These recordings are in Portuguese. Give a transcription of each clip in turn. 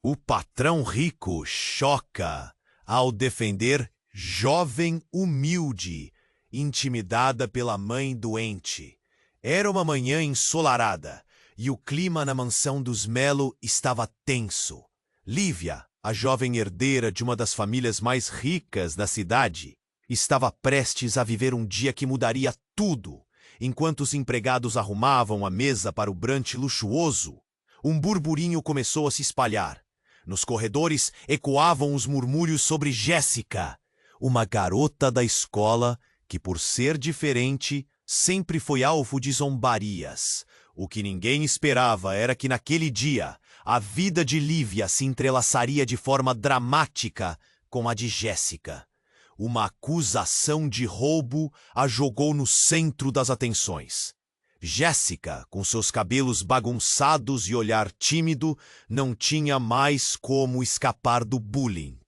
O patrão rico choca ao defender jovem humilde, intimidada pela mãe doente. Era uma manhã ensolarada e o clima na mansão dos Melo estava tenso. Lívia, a jovem herdeira de uma das famílias mais ricas da cidade, estava prestes a viver um dia que mudaria tudo. Enquanto os empregados arrumavam a mesa para o brunch luxuoso, um burburinho começou a se espalhar. Nos corredores ecoavam os murmúrios sobre Jéssica, uma garota da escola que, por ser diferente, sempre foi alvo de zombarias. O que ninguém esperava era que naquele dia a vida de Lívia se entrelaçaria de forma dramática com a de Jéssica. Uma acusação de roubo a jogou no centro das atenções. Jéssica, com seus cabelos bagunçados e olhar tímido, não tinha mais como escapar do bullying.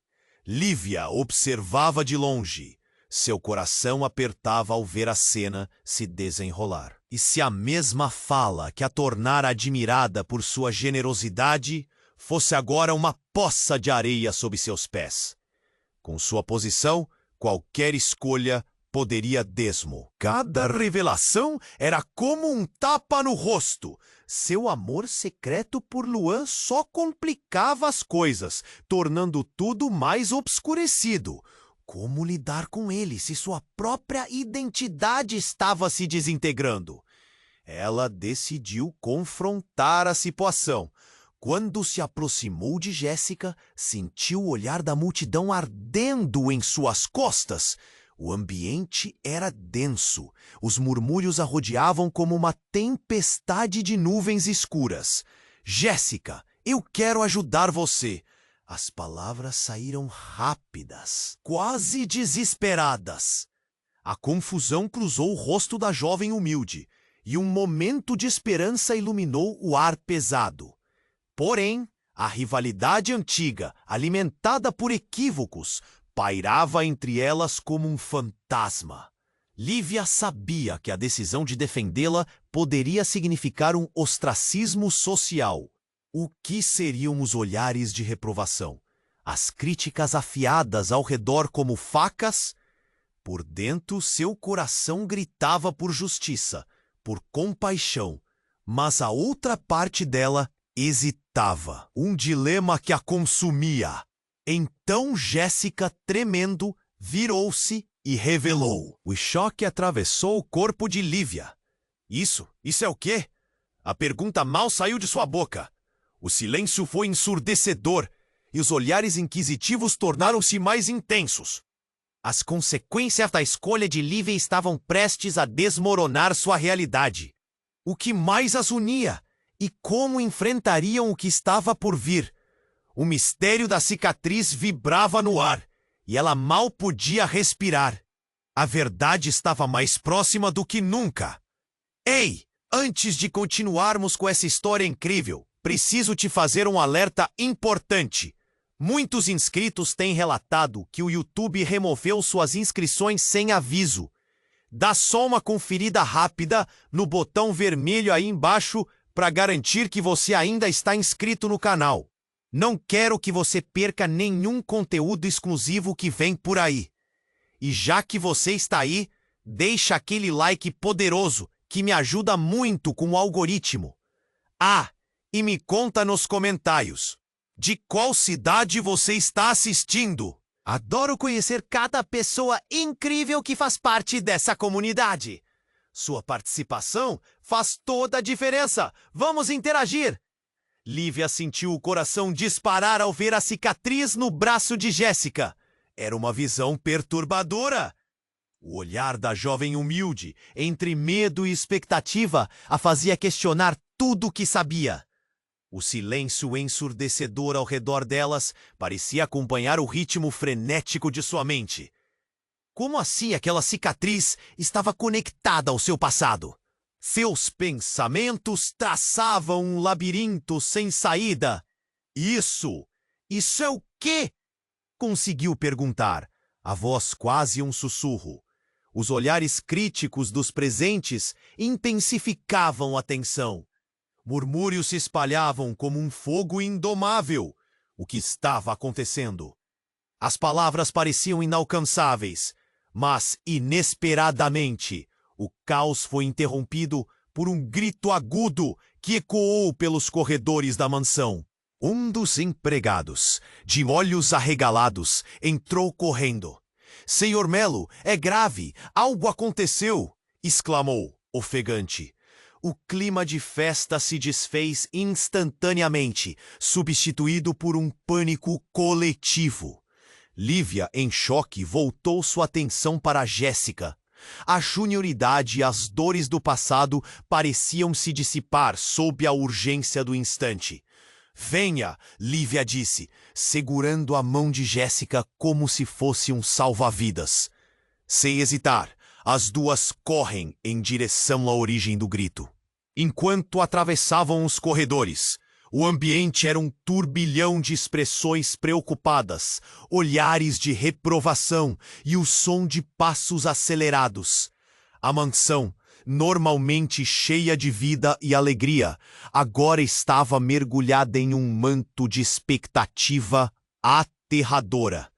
Lívia observava de longe. Seu coração apertava ao ver a cena se desenrolar. E se a mesma fala que a tornara admirada por sua generosidade fosse agora uma poça de areia sob seus pés? Com sua posição, qualquer escolha poderia desmo. Cada revelação era como um tapa no rosto. Seu amor secreto por Luan só complicava as coisas, tornando tudo mais obscurecido. Como lidar com ele se sua própria identidade estava se desintegrando? Ela decidiu confrontar a situação. Quando se aproximou de Jéssica, sentiu o olhar da multidão ardendo em suas costas. O ambiente era denso. Os murmúrios a rodeavam como uma tempestade de nuvens escuras. Jéssica, eu quero ajudar você. As palavras saíram rápidas, quase desesperadas. A confusão cruzou o rosto da jovem humilde, e um momento de esperança iluminou o ar pesado. Porém, a rivalidade antiga, alimentada por equívocos, pairava entre elas como um fantasma. Lívia sabia que a decisão de defendê-la poderia significar um ostracismo social. O que seriam os olhares de reprovação? As críticas afiadas ao redor como facas? Por dentro, seu coração gritava por justiça, por compaixão, mas a outra parte dela hesitava, um dilema que a consumia. Então Jéssica, tremendo, virou-se e revelou. O choque atravessou o corpo de Lívia. Isso é o quê? A pergunta mal saiu de sua boca. O silêncio foi ensurdecedor e os olhares inquisitivos tornaram-se mais intensos. As consequências da escolha de Lívia estavam prestes a desmoronar sua realidade. O que mais as unia? E como enfrentariam o que estava por vir? O mistério da cicatriz vibrava no ar, e ela mal podia respirar. A verdade estava mais próxima do que nunca. Ei, antes de continuarmos com essa história incrível, preciso te fazer um alerta importante. Muitos inscritos têm relatado que o YouTube removeu suas inscrições sem aviso. Dá só uma conferida rápida no botão vermelho aí embaixo para garantir que você ainda está inscrito no canal. Não quero que você perca nenhum conteúdo exclusivo que vem por aí. E já que você está aí, deixa aquele like poderoso que me ajuda muito com o algoritmo. Ah, e me conta nos comentários, de qual cidade você está assistindo? Adoro conhecer cada pessoa incrível que faz parte dessa comunidade. Sua participação faz toda a diferença. Vamos interagir! Lívia sentiu o coração disparar ao ver a cicatriz no braço de Jéssica. Era uma visão perturbadora. O olhar da jovem humilde, entre medo e expectativa, a fazia questionar tudo o que sabia. O silêncio ensurdecedor ao redor delas parecia acompanhar o ritmo frenético de sua mente. Como assim aquela cicatriz estava conectada ao seu passado? Seus pensamentos traçavam um labirinto sem saída. Isso é o quê? Conseguiu perguntar, a voz quase um sussurro. Os olhares críticos dos presentes intensificavam a tensão. Murmúrios se espalhavam como um fogo indomável. o que estava acontecendo. As palavras pareciam inalcançáveis, mas, inesperadamente, o caos foi interrompido por um grito agudo que ecoou pelos corredores da mansão. Um dos empregados, de olhos arregalados, entrou correndo. "Senhor Melo, é grave! Algo aconteceu!" exclamou, ofegante. O clima de festa se desfez instantaneamente, substituído por um pânico coletivo. Lívia, em choque, voltou sua atenção para Jéssica. A junioridade e as dores do passado pareciam se dissipar sob a urgência do instante. "Venha", Lívia disse, segurando a mão de Jéssica como se fosse um salva-vidas. Sem hesitar, as duas correm em direção à origem do grito. Enquanto atravessavam os corredores, o ambiente era um turbilhão de expressões preocupadas, olhares de reprovação e o som de passos acelerados. A mansão, normalmente cheia de vida e alegria, agora estava mergulhada em um manto de expectativa aterradora.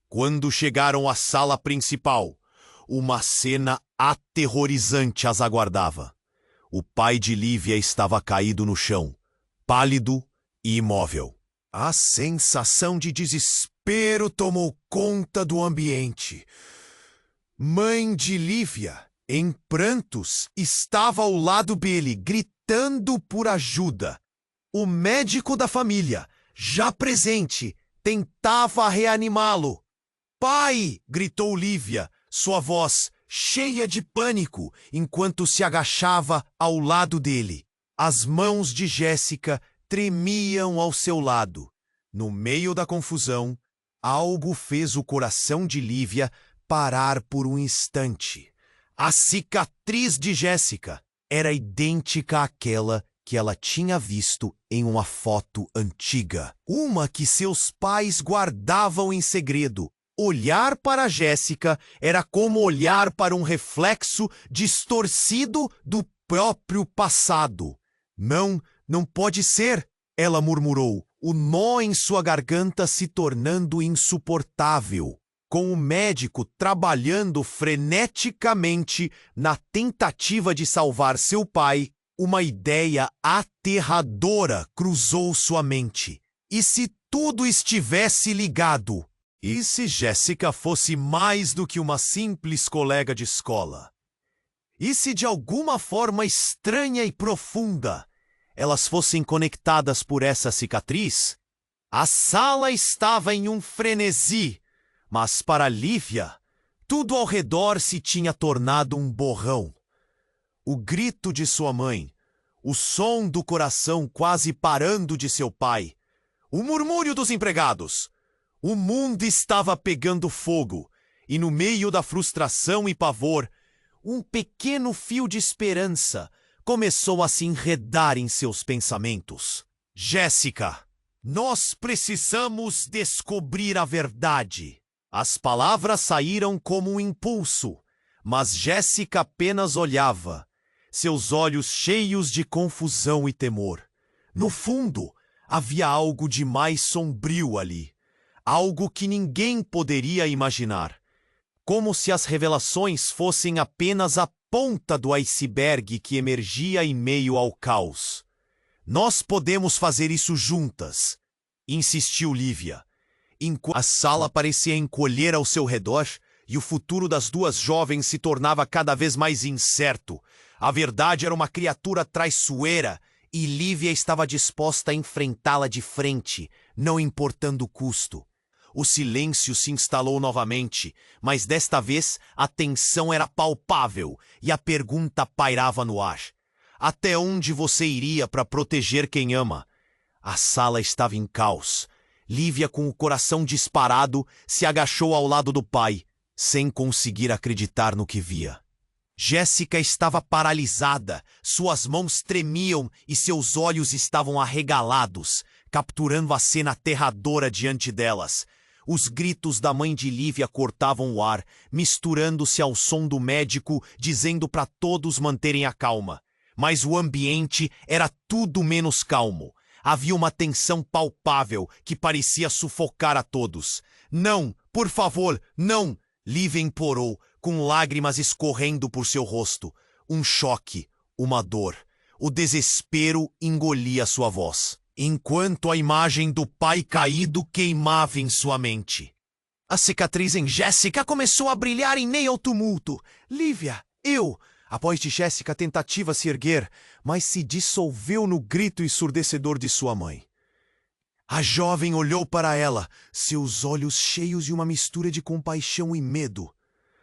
Quando chegaram à sala principal, uma cena aterrorizante as aguardava. O pai de Lívia estava caído no chão, pálido e imóvel. A sensação de desespero tomou conta do ambiente. Mãe de Lívia, em prantos, estava ao lado dele, gritando por ajuda. O médico da família, já presente, tentava reanimá-lo. "Pai!" gritou Lívia, sua voz cheia de pânico, enquanto se agachava ao lado dele. As mãos de Jéssica tremiam ao seu lado. No meio da confusão, algo fez o coração de Lívia parar por um instante. A cicatriz de Jéssica era idêntica àquela que ela tinha visto em uma foto antiga. Uma que seus pais guardavam em segredo. Olhar para Jéssica era como olhar para um reflexo distorcido do próprio passado. Não pode ser", ela murmurou, o nó em sua garganta se tornando insuportável. Com o médico trabalhando freneticamente na tentativa de salvar seu pai, uma ideia aterradora cruzou sua mente. E se tudo estivesse ligado? E se Jéssica fosse mais do que uma simples colega de escola? E se de alguma forma estranha e profunda elas fossem conectadas por essa cicatriz? A sala estava em um frenesi, mas para Lívia, tudo ao redor se tinha tornado um borrão. O grito de sua mãe, o som do coração quase parando de seu pai, o murmúrio dos empregados. O mundo estava pegando fogo, e no meio da frustração e pavor, um pequeno fio de esperança começou a se enredar em seus pensamentos. "Jéssica, nós precisamos descobrir a verdade." As palavras saíram como um impulso, mas Jéssica apenas olhava, seus olhos cheios de confusão e temor. No fundo, havia algo de mais sombrio ali. Algo que ninguém poderia imaginar. Como se as revelações fossem apenas a ponta do iceberg que emergia em meio ao caos. "Nós podemos fazer isso juntas", insistiu Lívia. Enquanto a sala parecia encolher ao seu redor e o futuro das duas jovens se tornava cada vez mais incerto, a verdade era uma criatura traiçoeira e Lívia estava disposta a enfrentá-la de frente, não importando o custo. O silêncio se instalou novamente, mas desta vez a tensão era palpável e a pergunta pairava no ar. "Até onde você iria para proteger quem ama?" A sala estava em caos. Lívia, com o coração disparado, se agachou ao lado do pai, sem conseguir acreditar no que via. Jéssica estava paralisada, suas mãos tremiam e seus olhos estavam arregalados, capturando a cena aterradora diante delas. Os gritos da mãe de Lívia cortavam o ar, misturando-se ao som do médico, dizendo para todos manterem a calma. Mas o ambiente era tudo menos calmo. Havia uma tensão palpável que parecia sufocar a todos. Não, por favor, não! Lívia implorou, com lágrimas escorrendo por seu rosto. Um choque, uma dor. O desespero engolia sua voz, enquanto a imagem do pai caído queimava em sua mente. A cicatriz em Jéssica começou a brilhar em meio ao tumulto. Lívia, eu... Após de Jéssica tentativa se erguer, mas se dissolveu no grito ensurdecedor de sua mãe. A jovem olhou para ela, seus olhos cheios de uma mistura de compaixão e medo.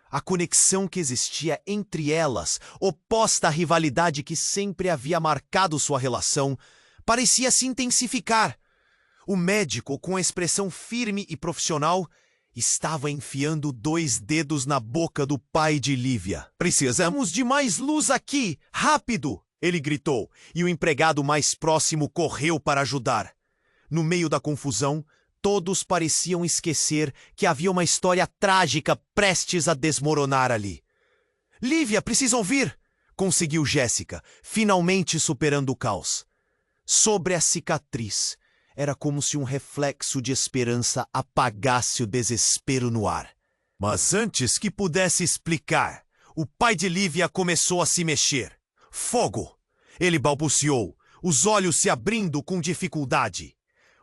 A conexão que existia entre elas, oposta à rivalidade que sempre havia marcado sua relação, parecia se intensificar. O médico, com a expressão firme e profissional, estava enfiando 2 dedos na boca do pai de Lívia. Precisamos de mais luz aqui! Rápido! Ele gritou, e o empregado mais próximo correu para ajudar. No meio da confusão, todos pareciam esquecer que havia uma história trágica prestes a desmoronar ali. Lívia, precisa ouvir! Conseguiu Jéssica, finalmente superando o caos. Sobre a cicatriz, era como se um reflexo de esperança apagasse o desespero no ar. Mas antes que pudesse explicar, o pai de Lívia começou a se mexer. Fogo! Ele balbuciou, os olhos se abrindo com dificuldade.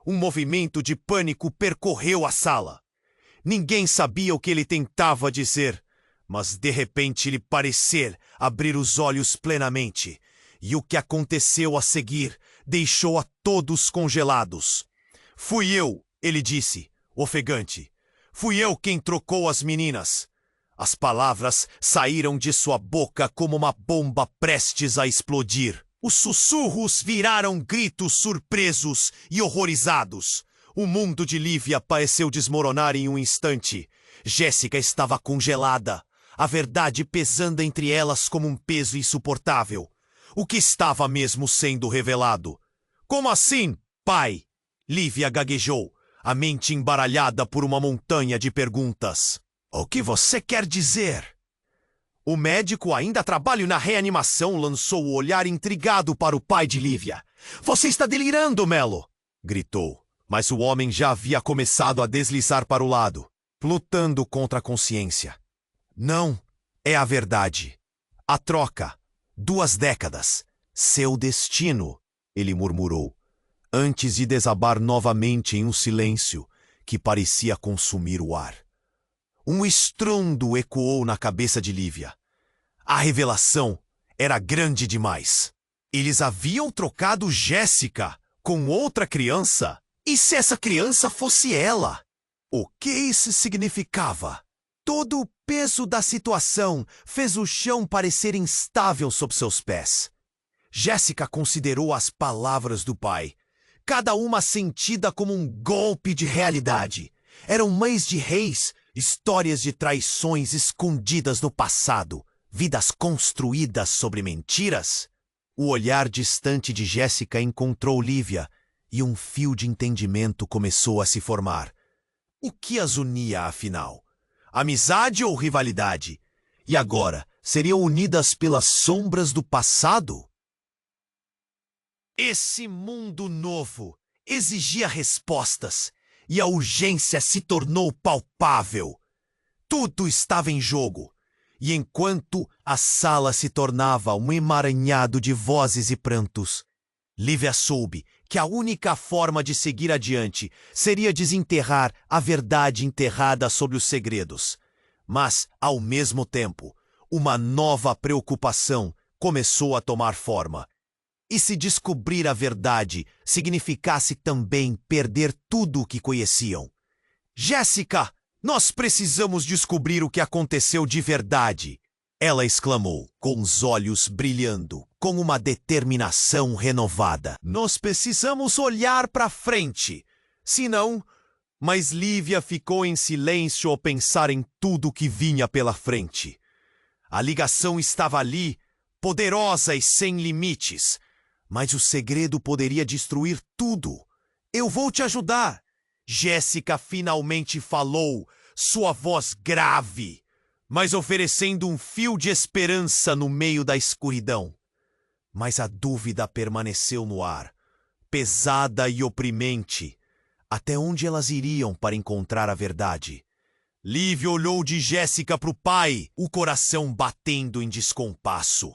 Um movimento de pânico percorreu a sala. Ninguém sabia o que ele tentava dizer, mas de repente lhe pareceu abrir os olhos plenamente. E o que aconteceu a seguir deixou a todos congelados. Fui eu, ele disse, ofegante. Fui eu quem trocou as meninas. As palavras saíram de sua boca como uma bomba prestes a explodir. Os sussurros viraram gritos surpresos e horrorizados. O mundo de Lívia pareceu desmoronar em um instante. Jéssica estava congelada, a verdade pesando entre elas como um peso insuportável. O que estava mesmo sendo revelado? Como assim, pai? Lívia gaguejou, a mente embaralhada por uma montanha de perguntas. O que você quer dizer? O médico, ainda trabalha na reanimação, lançou o olhar intrigado para o pai de Lívia. Você está delirando, Melo! Gritou, mas o homem já havia começado a deslizar para o lado, lutando contra a consciência. Não, é a verdade. A troca. 2 décadas. Seu destino, ele murmurou, antes de desabar novamente em um silêncio que parecia consumir o ar. Um estrondo ecoou na cabeça de Lívia. A revelação era grande demais. Eles haviam trocado Jéssica com outra criança? E se essa criança fosse ela? O que isso significava? Todo o peso da situação fez o chão parecer instável sob seus pés. Jéssica considerou as palavras do pai, cada uma sentida como um golpe de realidade. Eram mães de reis, histórias de traições escondidas no passado, vidas construídas sobre mentiras. O olhar distante de Jéssica encontrou Lívia e um fio de entendimento começou a se formar. O que as unia, afinal? Amizade ou rivalidade? E agora, seriam unidas pelas sombras do passado? Esse mundo novo exigia respostas, e a urgência se tornou palpável. Tudo estava em jogo, e enquanto a sala se tornava um emaranhado de vozes e prantos, Lívia soube que a única forma de seguir adiante seria desenterrar a verdade enterrada sob os segredos. Mas, ao mesmo tempo, uma nova preocupação começou a tomar forma. E se descobrir a verdade significasse também perder tudo o que conheciam? Jéssica, nós precisamos descobrir o que aconteceu de verdade! Ela exclamou, com os olhos brilhando, com uma determinação renovada. Nós precisamos olhar para frente. Senão... Mas Lívia ficou em silêncio ao pensar em tudo que vinha pela frente. A ligação estava ali, poderosa e sem limites. Mas o segredo poderia destruir tudo. Eu vou te ajudar. Jéssica finalmente falou, sua voz grave, mas oferecendo um fio de esperança no meio da escuridão. Mas a dúvida permaneceu no ar. pesada e oprimente. Até onde elas iriam para encontrar a verdade? Lívia olhou de Jéssica para o pai, o coração batendo em descompasso.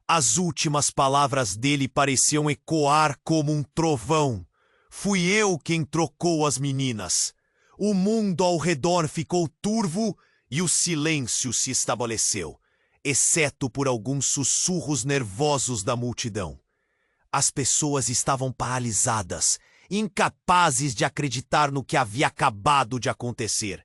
As últimas palavras dele pareciam ecoar como um trovão. Fui eu quem trocou as meninas. O mundo ao redor ficou turvo e o silêncio se estabeleceu, exceto por alguns sussurros nervosos da multidão. As pessoas estavam paralisadas, incapazes de acreditar no que havia acabado de acontecer.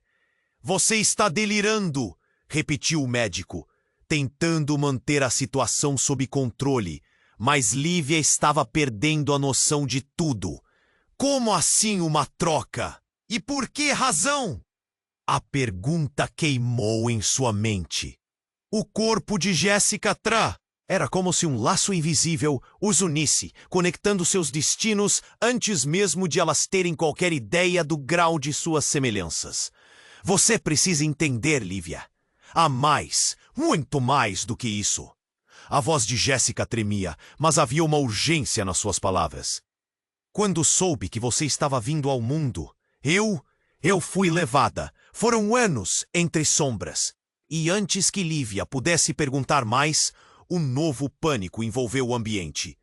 Você está delirando, repetiu o médico, tentando manter a situação sob controle, mas Lívia estava perdendo a noção de tudo. Como assim uma troca? E por que razão? A pergunta queimou em sua mente. O corpo de Jéssica Tra era como se um laço invisível os unisse, conectando seus destinos antes mesmo de elas terem qualquer ideia do grau de suas semelhanças. Você precisa entender, Lívia. Há mais, muito mais do que isso. A voz de Jéssica tremia, mas havia uma urgência nas suas palavras. Quando soube que você estava vindo ao mundo, eu fui levada. Foram anos entre sombras. E antes que Lívia pudesse perguntar mais, um novo pânico envolveu o ambiente.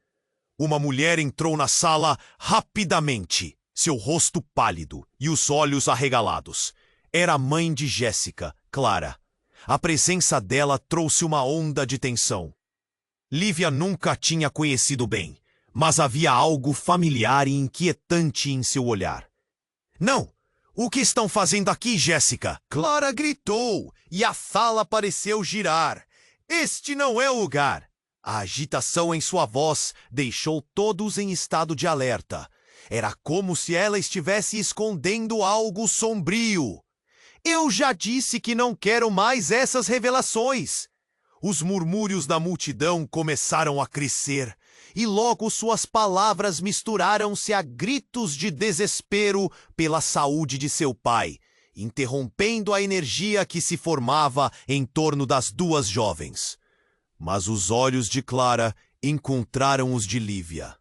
Uma mulher entrou na sala rapidamente, seu rosto pálido e os olhos arregalados. Era a mãe de Jéssica, Clara. A presença dela trouxe uma onda de tensão. Lívia nunca a tinha conhecido bem, mas havia algo familiar e inquietante em seu olhar. Não! O que estão fazendo aqui, Jéssica? Clara gritou, e a sala pareceu girar. Este não é o lugar. A agitação em sua voz deixou todos em estado de alerta. Era como se ela estivesse escondendo algo sombrio. Eu já disse que não quero mais essas revelações. Os murmúrios da multidão começaram a crescer, e logo suas palavras misturaram-se a gritos de desespero pela saúde de seu pai, interrompendo a energia que se formava em torno das duas jovens. Mas os olhos de Clara encontraram os de Lívia.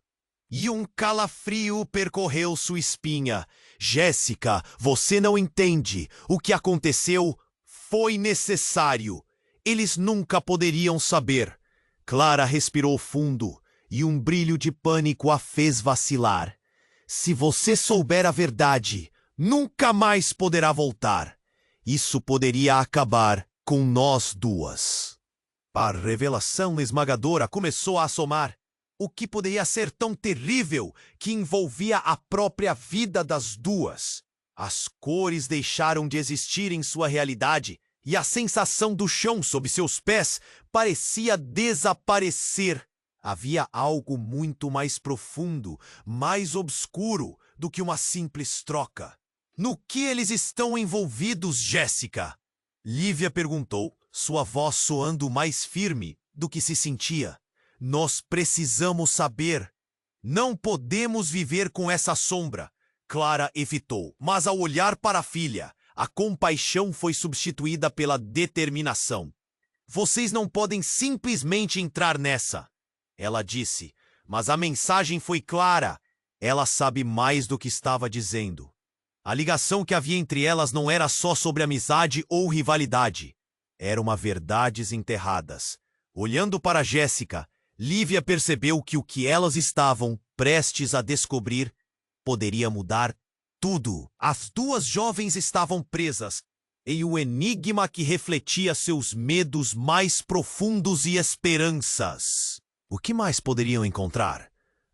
E um calafrio percorreu sua espinha. Jéssica, você não entende. O que aconteceu foi necessário. Eles nunca poderiam saber. Clara respirou fundo e um brilho de pânico a fez vacilar. Se você souber a verdade, nunca mais poderá voltar. Isso poderia acabar com nós duas. A revelação esmagadora começou a assomar. O que poderia ser tão terrível que envolvia a própria vida das duas? As cores deixaram de existir em sua realidade e a sensação do chão sob seus pés parecia desaparecer. Havia algo muito mais profundo, mais obscuro do que uma simples troca. No que eles estão envolvidos, Jéssica? Lívia perguntou, sua voz soando mais firme do que se sentia. Nós precisamos saber. Não podemos viver com essa sombra. Clara evitou, mas ao olhar para a filha, a compaixão foi substituída pela determinação. Vocês não podem simplesmente entrar nessa. Ela disse, mas a mensagem foi clara. Ela sabe mais do que estava dizendo. A ligação que havia entre elas não era só sobre amizade ou rivalidade. Eram verdades enterradas. Olhando para Jéssica, Lívia percebeu que o que elas estavam prestes a descobrir poderia mudar tudo. As duas jovens estavam presas em um enigma que refletia seus medos mais profundos e esperanças. O que mais poderiam encontrar?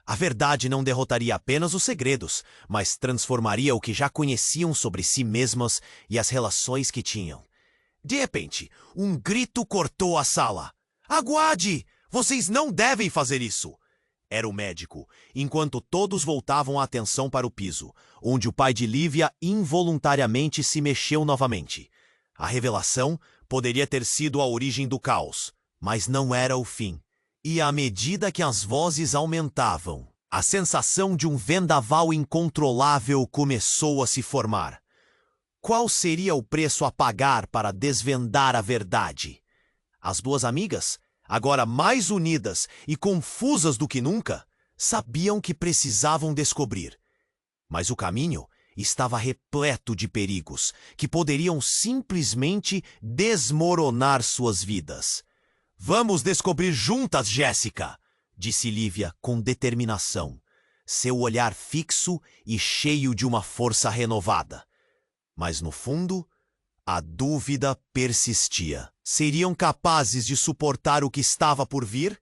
A verdade não derrotaria apenas os segredos, mas transformaria o que já conheciam sobre si mesmas e as relações que tinham. De repente, um grito cortou a sala. Aguarde! Vocês não devem fazer isso! Era o médico, enquanto todos voltavam a atenção para o piso, onde o pai de Lívia involuntariamente se mexeu novamente. A revelação poderia ter sido a origem do caos, mas não era o fim. E à medida que as vozes aumentavam, a sensação de um vendaval incontrolável começou a se formar. Qual seria o preço a pagar para desvendar a verdade? As duas amigas, agora mais unidas e confusas do que nunca, Sabiam que precisavam descobrir, mas o caminho estava repleto de perigos que poderiam simplesmente desmoronar suas vidas. Vamos descobrir juntas, Jéssica, disse Lívia com determinação, seu olhar fixo e cheio de uma força renovada. Mas no fundo, a dúvida persistia. Seriam capazes de suportar o que estava por vir?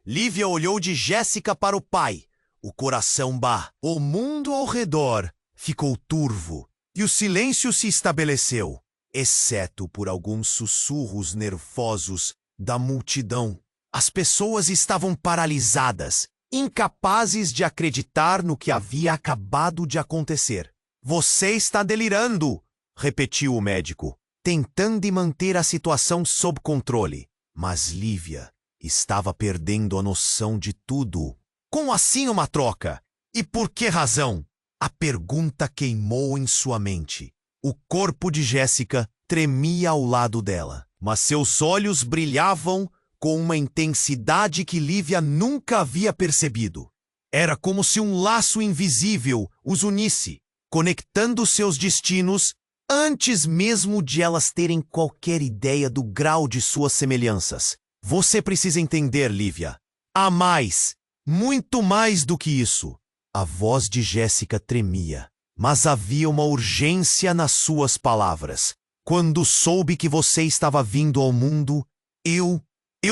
Lívia olhou de Jéssica para o pai. O coração o mundo ao redor ficou turvo e o silêncio se estabeleceu, exceto por alguns sussurros nervosos da multidão. As pessoas estavam paralisadas, incapazes de acreditar no que havia acabado de acontecer. Você está delirando, repetiu o médico, tentando manter a situação sob controle. Mas Lívia estava perdendo a noção de tudo. Como assim uma troca? E por que razão? A pergunta queimou em sua mente. O corpo de Jéssica tremia ao lado dela, mas seus olhos brilhavam com uma intensidade que Lívia nunca havia percebido. Era como se um laço invisível os unisse, conectando seus destinos antes mesmo de elas terem qualquer ideia do grau de suas semelhanças. Você precisa entender, Lívia. Há mais, muito mais do que isso. A voz de Jéssica tremia, mas havia uma urgência nas suas palavras. Quando soube que você estava vindo ao mundo, eu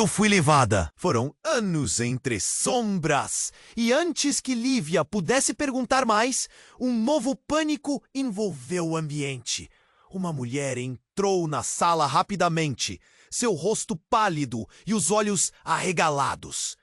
fui levada. Foram anos entre sombras. E antes que Lívia pudesse perguntar mais, um novo pânico envolveu o ambiente. Uma mulher entrou na sala rapidamente, seu rosto pálido e os olhos arregalados.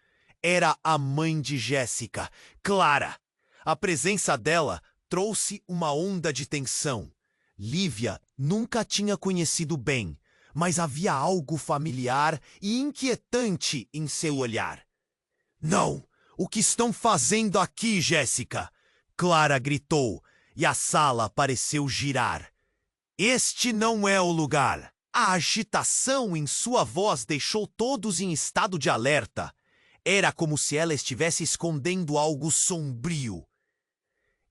Era a mãe de Jéssica, Clara. A presença dela trouxe uma onda de tensão. Lívia nunca tinha conhecido bem, mas havia algo familiar e inquietante em seu olhar. Não! O que estão fazendo aqui, Jéssica? Clara gritou, e a sala pareceu girar. Este não é o lugar. A agitação em sua voz deixou todos em estado de alerta. Era como se ela estivesse escondendo algo sombrio.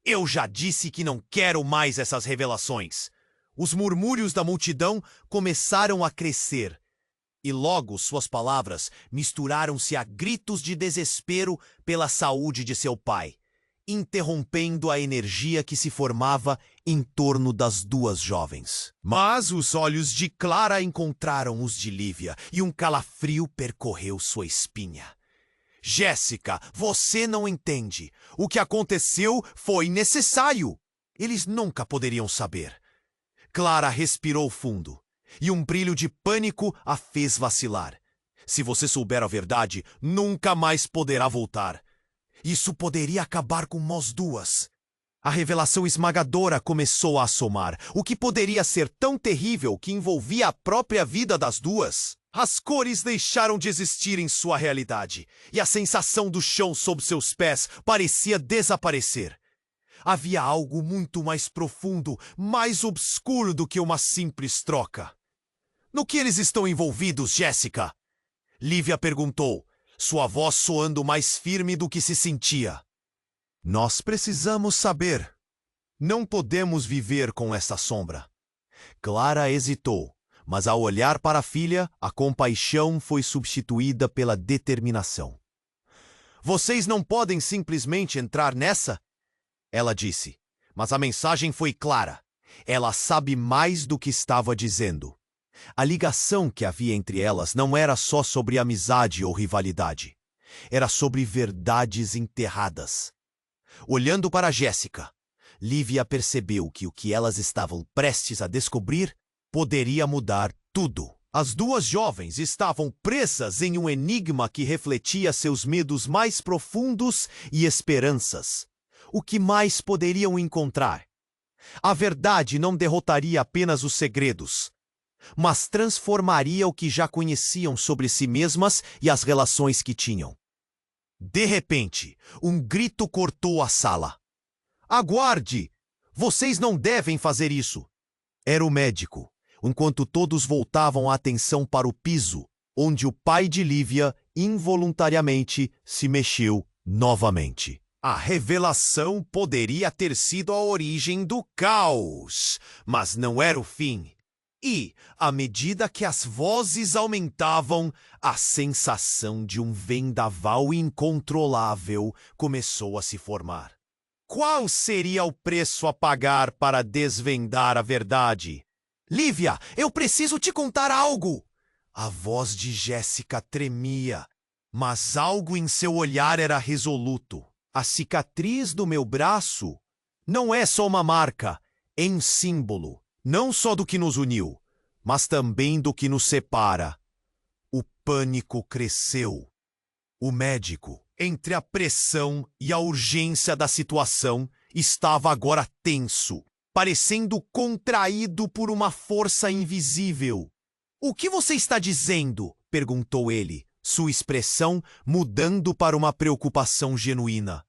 Eu já disse que não quero mais essas revelações. Os murmúrios da multidão começaram a crescer. E logo suas palavras misturaram-se a gritos de desespero pela saúde de seu pai, interrompendo a energia que se formava em torno das duas jovens. Mas os olhos de Clara encontraram os de Lívia e um calafrio percorreu sua espinha. Jéssica, você não entende. O que aconteceu foi necessário. Eles nunca poderiam saber. Clara respirou fundo, e um brilho de pânico a fez vacilar. Se você souber a verdade, nunca mais poderá voltar. Isso poderia acabar com nós duas. A revelação esmagadora começou a assomar, o que poderia ser tão terrível que envolvia a própria vida das duas. As cores deixaram de existir em sua realidade, e a sensação do chão sob seus pés parecia desaparecer. Havia algo muito mais profundo, mais obscuro do que uma simples troca. No que eles estão envolvidos, Jéssica? Lívia perguntou, sua voz soando mais firme do que se sentia. Nós precisamos saber. Não podemos viver com essa sombra. Clara hesitou, mas ao olhar para a filha, a compaixão foi substituída pela determinação. Vocês não podem simplesmente entrar nessa? Ela disse, mas a mensagem foi clara. Ela sabe mais do que estava dizendo. A ligação que havia entre elas não era só sobre amizade ou rivalidade. Era sobre verdades enterradas. Olhando para Jéssica, Lívia percebeu que o que elas estavam prestes a descobrir poderia mudar tudo. As duas jovens estavam presas em um enigma que refletia seus medos mais profundos e esperanças. O que mais poderiam encontrar? A verdade não derrotaria apenas os segredos, mas transformaria o que já conheciam sobre si mesmas e as relações que tinham. De repente, um grito cortou a sala. Aguarde! Vocês não devem fazer isso! Era o médico, enquanto todos voltavam a atenção para o piso, onde o pai de Lívia involuntariamente se mexeu Novamente, a revelação poderia ter sido a origem do caos, mas não era o fim. E, à medida que as vozes aumentavam, a sensação de um vendaval incontrolável começou a se formar. Qual seria o preço a pagar para desvendar a verdade? Lívia, eu preciso te contar algo! A voz de Jéssica tremia, mas algo em seu olhar era resoluto. A cicatriz do meu braço não é só uma marca, é um símbolo, não só do que nos uniu, mas também do que nos separa. O pânico cresceu. O médico, entre a pressão e a urgência da situação, estava agora tenso, parecendo contraído por uma força invisível. "O que você está dizendo?" perguntou ele, sua expressão mudando para uma preocupação genuína.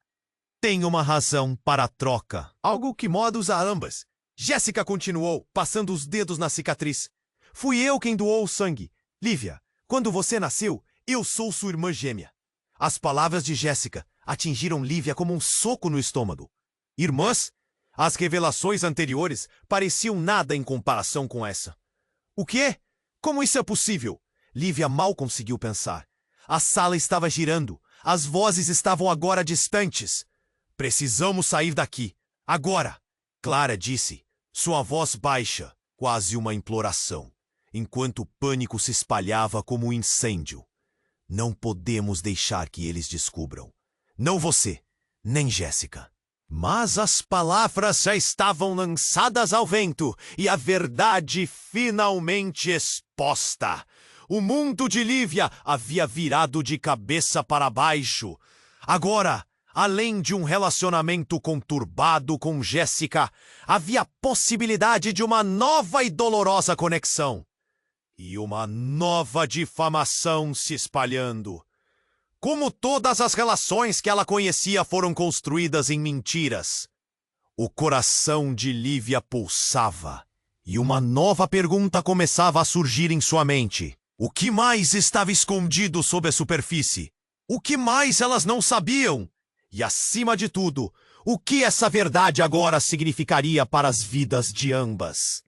"Tem uma razão para a troca, algo que modos a ambas." Jéssica continuou, passando os dedos na cicatriz. "Fui eu quem doou o sangue. Lívia, quando você nasceu, eu sou sua irmã gêmea." As palavras de Jéssica atingiram Lívia como um soco no estômago. Irmãs? As revelações anteriores pareciam nada em comparação com essa. "O quê? Como isso é possível?" Lívia mal conseguiu pensar. A sala estava girando. As vozes estavam agora distantes. "Precisamos sair daqui. Agora!" Clara disse, sua voz baixa, quase uma imploração, enquanto o pânico se espalhava como um incêndio. "Não podemos deixar que eles descubram. Não você, nem Jéssica." Mas as palavras já estavam lançadas ao vento e a verdade finalmente exposta. O mundo de Lívia havia virado de cabeça para baixo. Agora, além de um relacionamento conturbado com Jéssica, havia a possibilidade de uma nova e dolorosa conexão. E uma nova difamação se espalhando. Como todas as relações que ela conhecia foram construídas em mentiras. O coração de Lívia pulsava, e uma nova pergunta começava a surgir em sua mente. O que mais estava escondido sob a superfície? O que mais elas não sabiam? E, acima de tudo, o que essa verdade agora significaria para as vidas de ambas?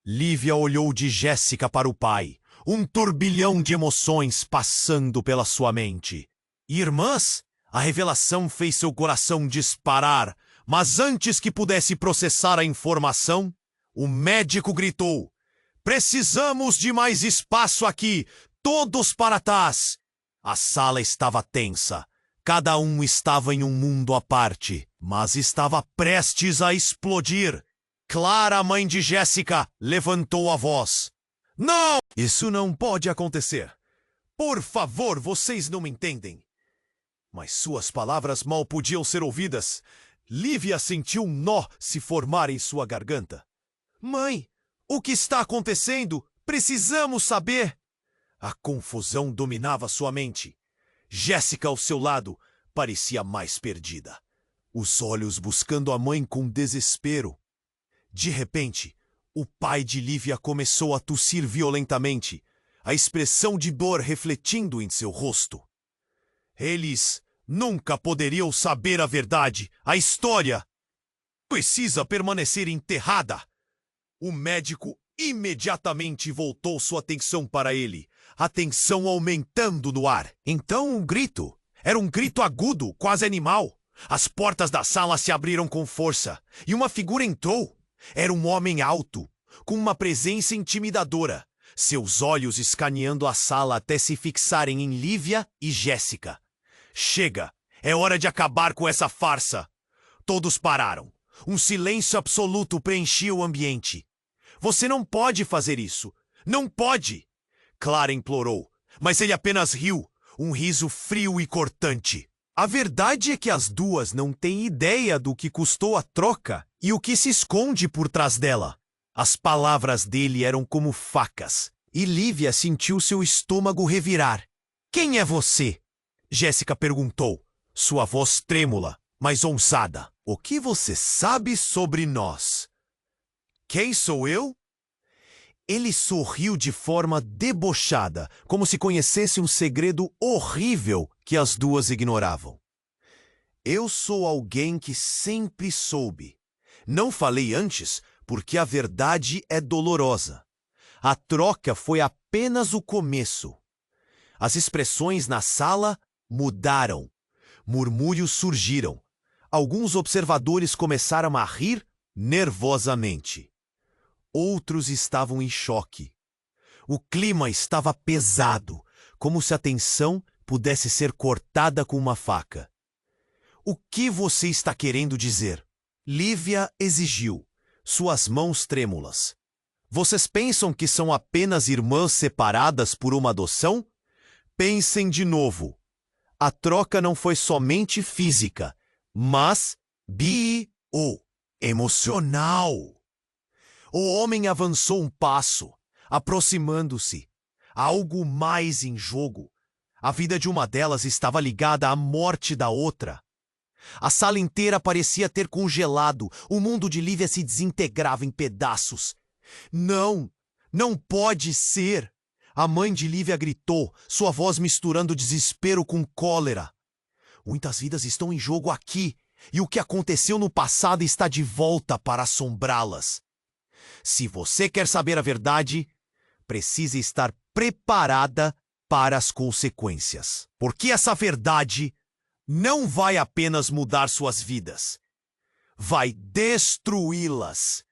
Lívia olhou de Jéssica para o pai, um turbilhão de emoções passando pela sua mente. "Irmãs?" A revelação fez seu coração disparar, mas antes que pudesse processar a informação, o médico gritou: "Precisamos de mais espaço aqui! Todos para trás!" A sala estava tensa. Cada um estava em um mundo à parte, mas estava prestes a explodir. Clara, mãe de Jéssica, levantou a voz. "Não! Isso não pode acontecer. Por favor, vocês não me entendem." Mas suas palavras mal podiam ser ouvidas. Lívia sentiu um nó se formar em sua garganta. "Mãe, o que está acontecendo? Precisamos saber." A confusão dominava sua mente. Jéssica, ao seu lado, parecia mais perdida, os olhos buscando a mãe com desespero. De repente, o pai de Lívia começou a tossir violentamente, a expressão de dor refletindo em seu rosto. "Eles nunca poderiam saber a verdade, a história. Precisa permanecer enterrada." O médico imediatamente voltou sua atenção para ele, a tensão aumentando no ar. Então um grito. Era um grito agudo, quase animal. As portas da sala se abriram com força, e uma figura entrou. Era um homem alto, com uma presença intimidadora, seus olhos escaneando a sala até se fixarem em Lívia e Jéssica. "Chega! É hora de acabar com essa farsa!" Todos pararam. Um silêncio absoluto preenchia o ambiente. "Você não pode fazer isso! Não pode!" Clara implorou, mas ele apenas riu, um riso frio e cortante. A verdade é que as duas não têm ideia do que custou a troca e o que se esconde por trás dela. As palavras dele eram como facas, e Lívia sentiu seu estômago revirar. "Quem é você?" Jéssica perguntou, sua voz trêmula, mas ousada. "O que você sabe sobre nós?" "Quem sou eu?" Ele sorriu de forma debochada, como se conhecesse um segredo horrível que as duas ignoravam. Eu sou alguém que sempre soube. Não falei antes porque a verdade é dolorosa. A troca foi apenas o começo. As expressões na sala mudaram. Murmúrios surgiram. Alguns observadores começaram a rir nervosamente. Outros estavam em choque. O clima estava pesado, como se a tensão pudesse ser cortada com uma faca. O que você está querendo dizer? Lívia exigiu, suas mãos trêmulas. Vocês pensam que são apenas irmãs separadas por uma adoção? Pensem de novo. A troca não foi somente física, mas bio-emocional. O homem avançou um passo, aproximando-se. Algo mais em jogo. A vida de uma delas estava ligada à morte da outra. A sala inteira parecia ter congelado. O mundo de Lívia se desintegrava em pedaços. Não, não pode ser! A mãe de Lívia gritou, sua voz misturando desespero com cólera. Muitas vidas estão em jogo aqui, e o que aconteceu no passado está de volta para assombrá-las. Se você quer saber a verdade, precisa estar preparada para as consequências. Porque essa verdade não vai apenas mudar suas vidas, vai destruí-las.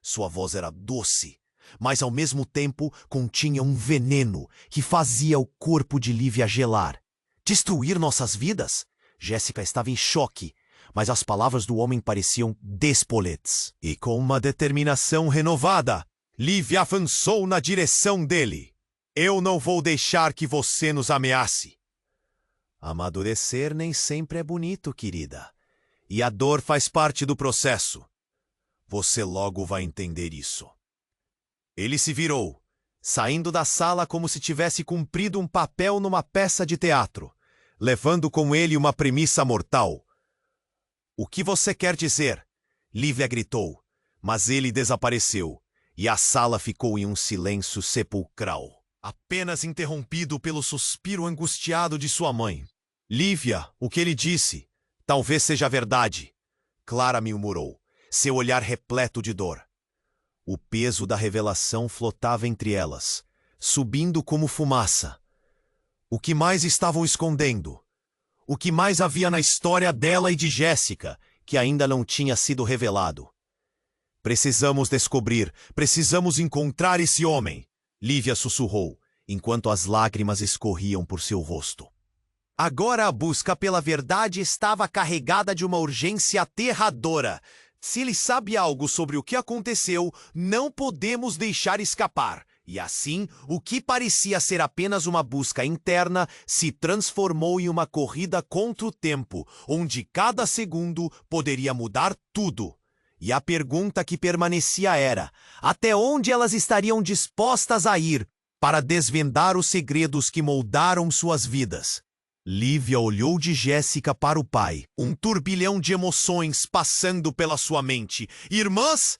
Sua voz era doce, mas ao mesmo tempo continha um veneno que fazia o corpo de Lívia gelar. Destruir nossas vidas? Jéssica estava em choque, mas as palavras do homem pareciam despoletes. E com uma determinação renovada, Lívia avançou na direção dele. Eu não vou deixar que você nos ameace. Amadurecer nem sempre é bonito, querida. E a dor faz parte do processo. Você logo vai entender isso. Ele se virou, saindo da sala como se tivesse cumprido um papel numa peça de teatro, levando com ele uma premissa mortal. O que você quer dizer? Lívia gritou, mas ele desapareceu, e a sala ficou em um silêncio sepulcral, apenas interrompido pelo suspiro angustiado de sua mãe. Lívia, o que ele disse? Talvez seja verdade. Clara murmurou, seu olhar repleto de dor. O peso da revelação flotava entre elas, subindo como fumaça. O que mais estavam escondendo? O que mais havia na história dela e de Jéssica, que ainda não tinha sido revelado? Precisamos descobrir, precisamos encontrar esse homem, Lívia sussurrou, enquanto as lágrimas escorriam por seu rosto. Agora a busca pela verdade estava carregada de uma urgência aterradora. Se ele sabe algo sobre o que aconteceu, não podemos deixar escapar. E assim, o que parecia ser apenas uma busca interna se transformou em uma corrida contra o tempo, onde cada segundo poderia mudar tudo. E a pergunta que permanecia era: até onde elas estariam dispostas a ir para desvendar os segredos que moldaram suas vidas? Lívia olhou de Jéssica para o pai, um turbilhão de emoções passando pela sua mente. Irmãs?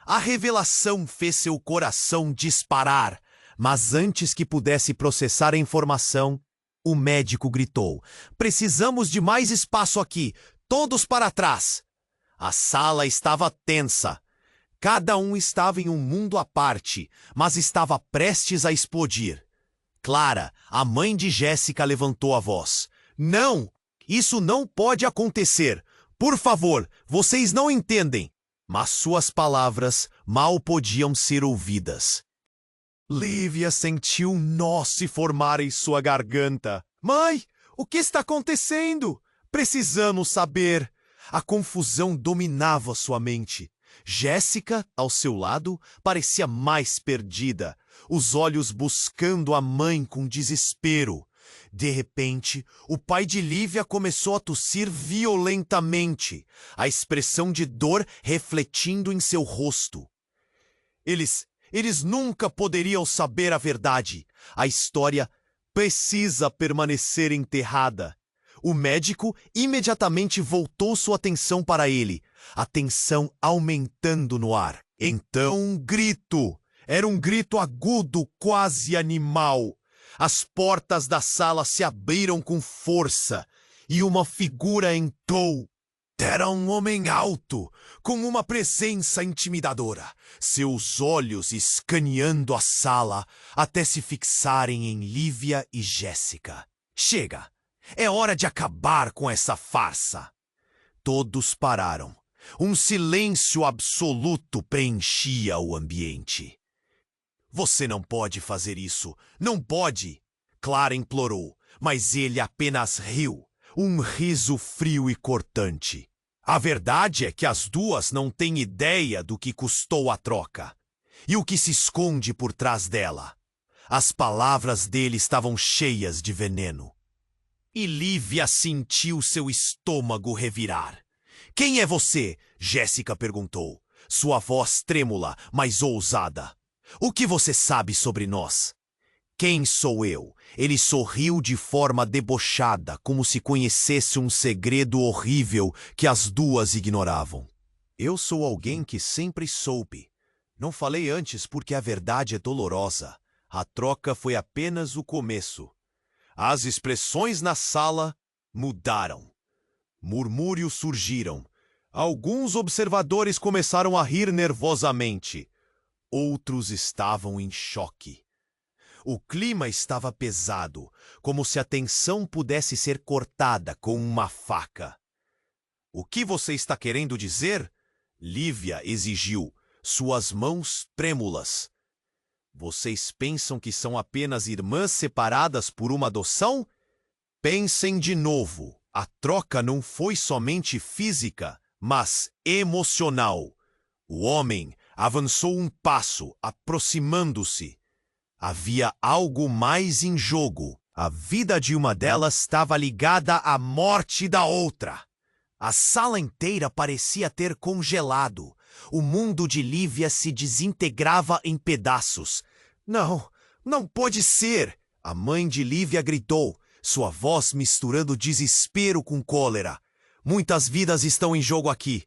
A revelação fez seu coração disparar, mas antes que pudesse processar a informação, o médico gritou: precisamos de mais espaço aqui, todos para trás. A sala estava tensa. Cada um estava em um mundo à parte, mas estava prestes a explodir. Clara, a mãe de Jéssica, levantou a voz. Não! Isso não pode acontecer! Por favor, vocês não entendem! Mas suas palavras mal podiam ser ouvidas. Lívia sentiu um nó se formar em sua garganta. Mãe, o que está acontecendo? Precisamos saber. A confusão dominava sua mente. Jéssica, ao seu lado, parecia mais perdida, os olhos buscando a mãe com desespero. De repente, o pai de Lívia começou a tossir violentamente, a expressão de dor refletindo em seu rosto. Eles nunca poderiam saber a verdade. A história precisa permanecer enterrada. O médico imediatamente voltou sua atenção para ele, a tensão aumentando no ar. Então um grito. Era um grito agudo, quase animal. As portas da sala se abriram com força e uma figura entrou. Era um homem alto, com uma presença intimidadora, seus olhos escaneando a sala até se fixarem em Lívia e Jéssica. Chega! É hora de acabar com essa farsa! Todos pararam. Um silêncio absoluto preenchia o ambiente. Você não pode fazer isso, não pode! Clara implorou, mas ele apenas riu. Um riso frio e cortante. A verdade é que as duas não têm ideia do que custou a troca. E o que se esconde por trás dela. As palavras dele estavam cheias de veneno. E Lívia sentiu seu estômago revirar. Quem é você? Jéssica perguntou, sua voz trêmula, mas ousada. O que você sabe sobre nós? Quem sou eu? Ele sorriu de forma debochada, como se conhecesse um segredo horrível que as duas ignoravam. Eu sou alguém que sempre soube. Não falei antes porque a verdade é dolorosa. A troca foi apenas o começo. As expressões na sala mudaram. Murmúrios surgiram. Alguns observadores começaram a rir nervosamente. Outros estavam em choque. O clima estava pesado, como se a tensão pudesse ser cortada com uma faca. O que você está querendo dizer? Lívia exigiu, suas mãos trêmulas. Vocês pensam que são apenas irmãs separadas por uma adoção? Pensem de novo. A troca não foi somente física, mas emocional. O homem avançou um passo, aproximando-se. Havia algo mais em jogo. A vida de uma delas estava ligada à morte da outra. A sala inteira parecia ter congelado. O mundo de Lívia se desintegrava em pedaços. Não, não pode ser! A mãe de Lívia gritou, sua voz misturando desespero com cólera. Muitas vidas estão em jogo aqui.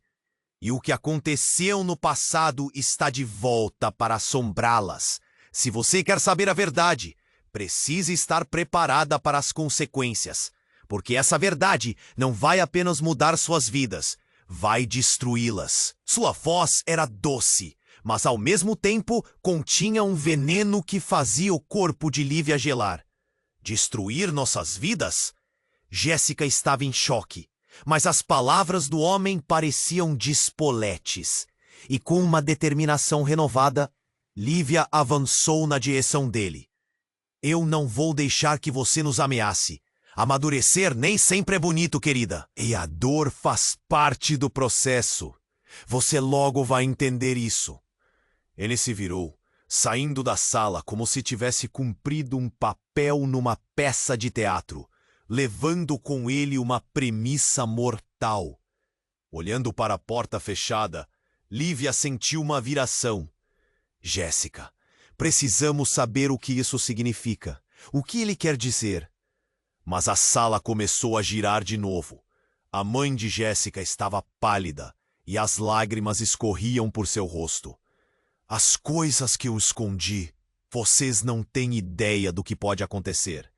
E o que aconteceu no passado está de volta para assombrá-las. Se você quer saber a verdade, precisa estar preparada para as consequências, porque essa verdade não vai apenas mudar suas vidas, vai destruí-las. Sua voz era doce, mas ao mesmo tempo continha um veneno que fazia o corpo de Lívia gelar. Destruir nossas vidas? Jéssica estava em choque, mas as palavras do homem pareciam despoletes, e com uma determinação renovada, Lívia avançou na direção dele. Eu não vou deixar que você nos ameace. Amadurecer nem sempre é bonito, querida. E a dor faz parte do processo. Você logo vai entender isso. Ele se virou, saindo da sala como se tivesse cumprido um papel numa peça de teatro, levando com ele uma premissa mortal. Olhando para a porta fechada, Lívia sentiu uma viração. Jéssica, precisamos saber o que isso significa. O que ele quer dizer? Mas a sala começou a girar de novo. A mãe de Jéssica estava pálida e as lágrimas escorriam por seu rosto. As coisas que eu escondi, vocês não têm ideia do que pode acontecer.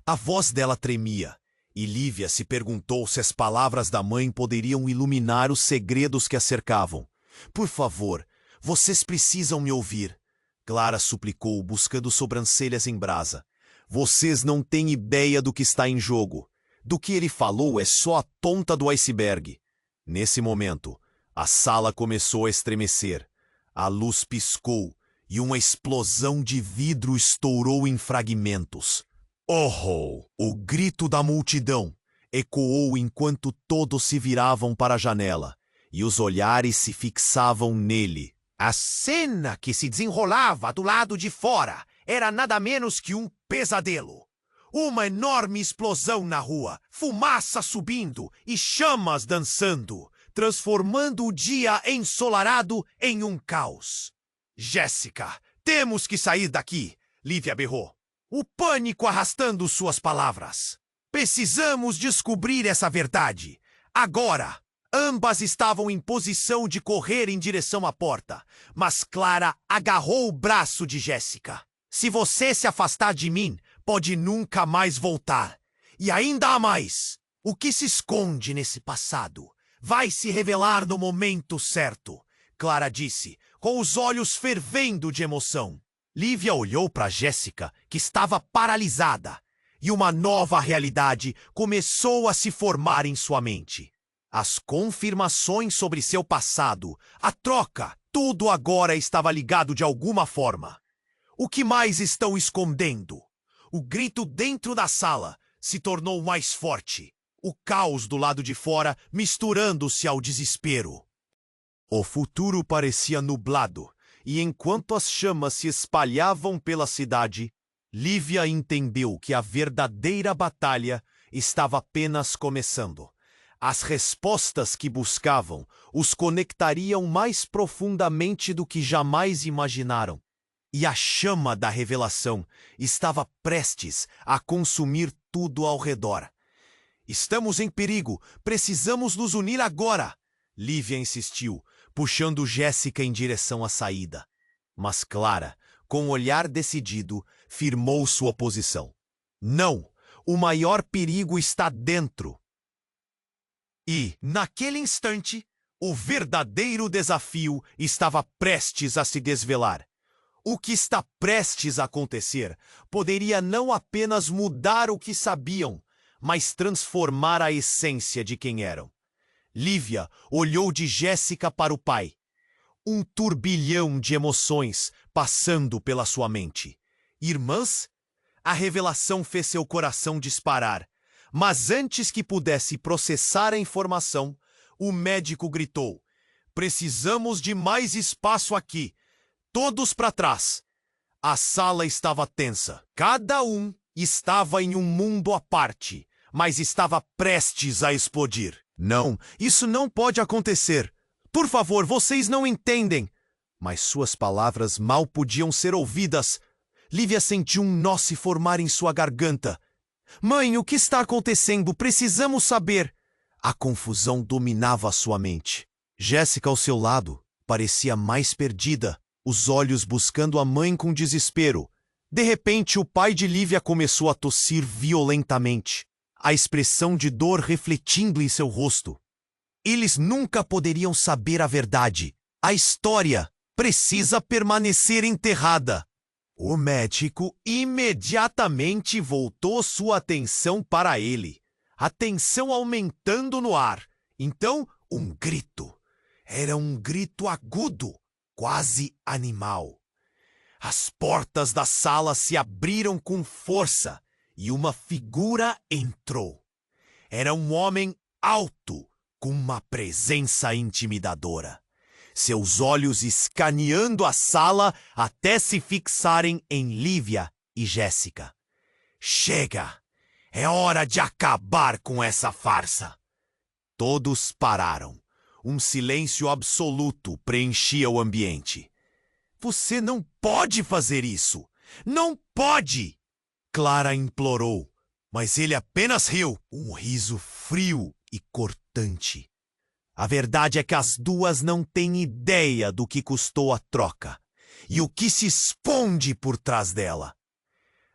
A voz dela tremia, e Lívia se perguntou se as palavras da mãe poderiam iluminar os segredos que a cercavam. Por favor, vocês precisam me ouvir. Clara suplicou, buscando sobrancelhas em brasa. Vocês não têm ideia do que está em jogo. Do que ele falou é só a ponta do iceberg. Nesse momento, a sala começou a estremecer. A luz piscou e uma explosão de vidro estourou em fragmentos. Oh! O grito da multidão ecoou enquanto todos se viravam para a janela e os olhares se fixavam nele. A cena que se desenrolava do lado de fora era nada menos que um pesadelo. Uma enorme explosão na rua, fumaça subindo e chamas dançando, transformando o dia ensolarado em um caos. Jéssica, temos que sair daqui, Lívia berrou. O pânico arrastando suas palavras. Precisamos descobrir essa verdade. Agora! Ambas estavam em posição de correr em direção à porta, mas Clara agarrou o braço de Jéssica. Se você se afastar de mim, pode nunca mais voltar. E ainda há mais. O que se esconde nesse passado vai se revelar no momento certo, Clara disse, com os olhos fervendo de emoção. Lívia olhou para Jéssica, que estava paralisada, e uma nova realidade começou a se formar em sua mente. As confirmações sobre seu passado, a troca, tudo agora estava ligado de alguma forma. O que mais estão escondendo? O grito dentro da sala se tornou mais forte. O caos do lado de fora misturando-se ao desespero. O futuro parecia nublado, e enquanto as chamas se espalhavam pela cidade, Lívia entendeu que a verdadeira batalha estava apenas começando. As respostas que buscavam os conectariam mais profundamente do que jamais imaginaram. E a chama da revelação estava prestes a consumir tudo ao redor. Estamos em perigo, precisamos nos unir agora, Lívia insistiu, puxando Jéssica em direção à saída. Mas Clara, com um olhar decidido, firmou sua posição. Não, o maior perigo está dentro. E, naquele instante, o verdadeiro desafio estava prestes a se desvelar. O que está prestes a acontecer poderia não apenas mudar o que sabiam, mas transformar a essência de quem eram. Lívia olhou de Jéssica para o pai. Um turbilhão de emoções passando pela sua mente. Irmãs? A revelação fez seu coração disparar. Mas antes que pudesse processar a informação, o médico gritou: "Precisamos de mais espaço aqui. Todos para trás." A sala estava tensa. Cada um estava em um mundo à parte, mas estava prestes a explodir. Não, isso não pode acontecer. Por favor, vocês não entendem. Mas suas palavras mal podiam ser ouvidas. Lívia sentiu um nó se formar em sua garganta. Mãe, o que está acontecendo? Precisamos saber. A confusão dominava sua mente. Jéssica, ao seu lado, parecia mais perdida, os olhos buscando a mãe com desespero. De repente, o pai de Lívia começou a tossir violentamente, a expressão de dor refletindo em seu rosto. Eles nunca poderiam saber a verdade. A história precisa permanecer enterrada. O médico imediatamente voltou sua atenção para ele, a tensão aumentando no ar. Então, um grito. Era um grito agudo, quase animal. As portas da sala se abriram com força e uma figura entrou. Era um homem alto, com uma presença intimidadora. Seus olhos escaneando a sala até se fixarem em Lívia e Jéssica. Chega! É hora de acabar com essa farsa! Todos pararam. Um silêncio absoluto preenchia o ambiente. Você não pode fazer isso! Não pode! Clara implorou, mas ele apenas riu, um riso frio e cortante. A verdade é que as duas não têm ideia do que custou a troca e o que se esconde por trás dela.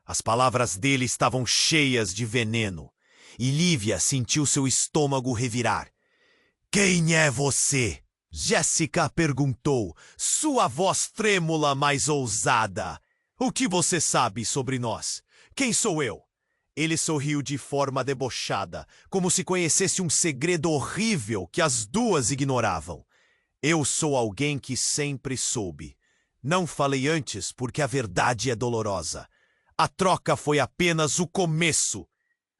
As palavras dele estavam cheias de veneno e Lívia sentiu seu estômago revirar. Quem é você? Jéssica perguntou, sua voz trêmula mais ousada. O que você sabe sobre nós? Quem sou eu? Ele sorriu de forma debochada, como se conhecesse um segredo horrível que as duas ignoravam. Eu sou alguém que sempre soube. Não falei antes porque a verdade é dolorosa. A troca foi apenas o começo.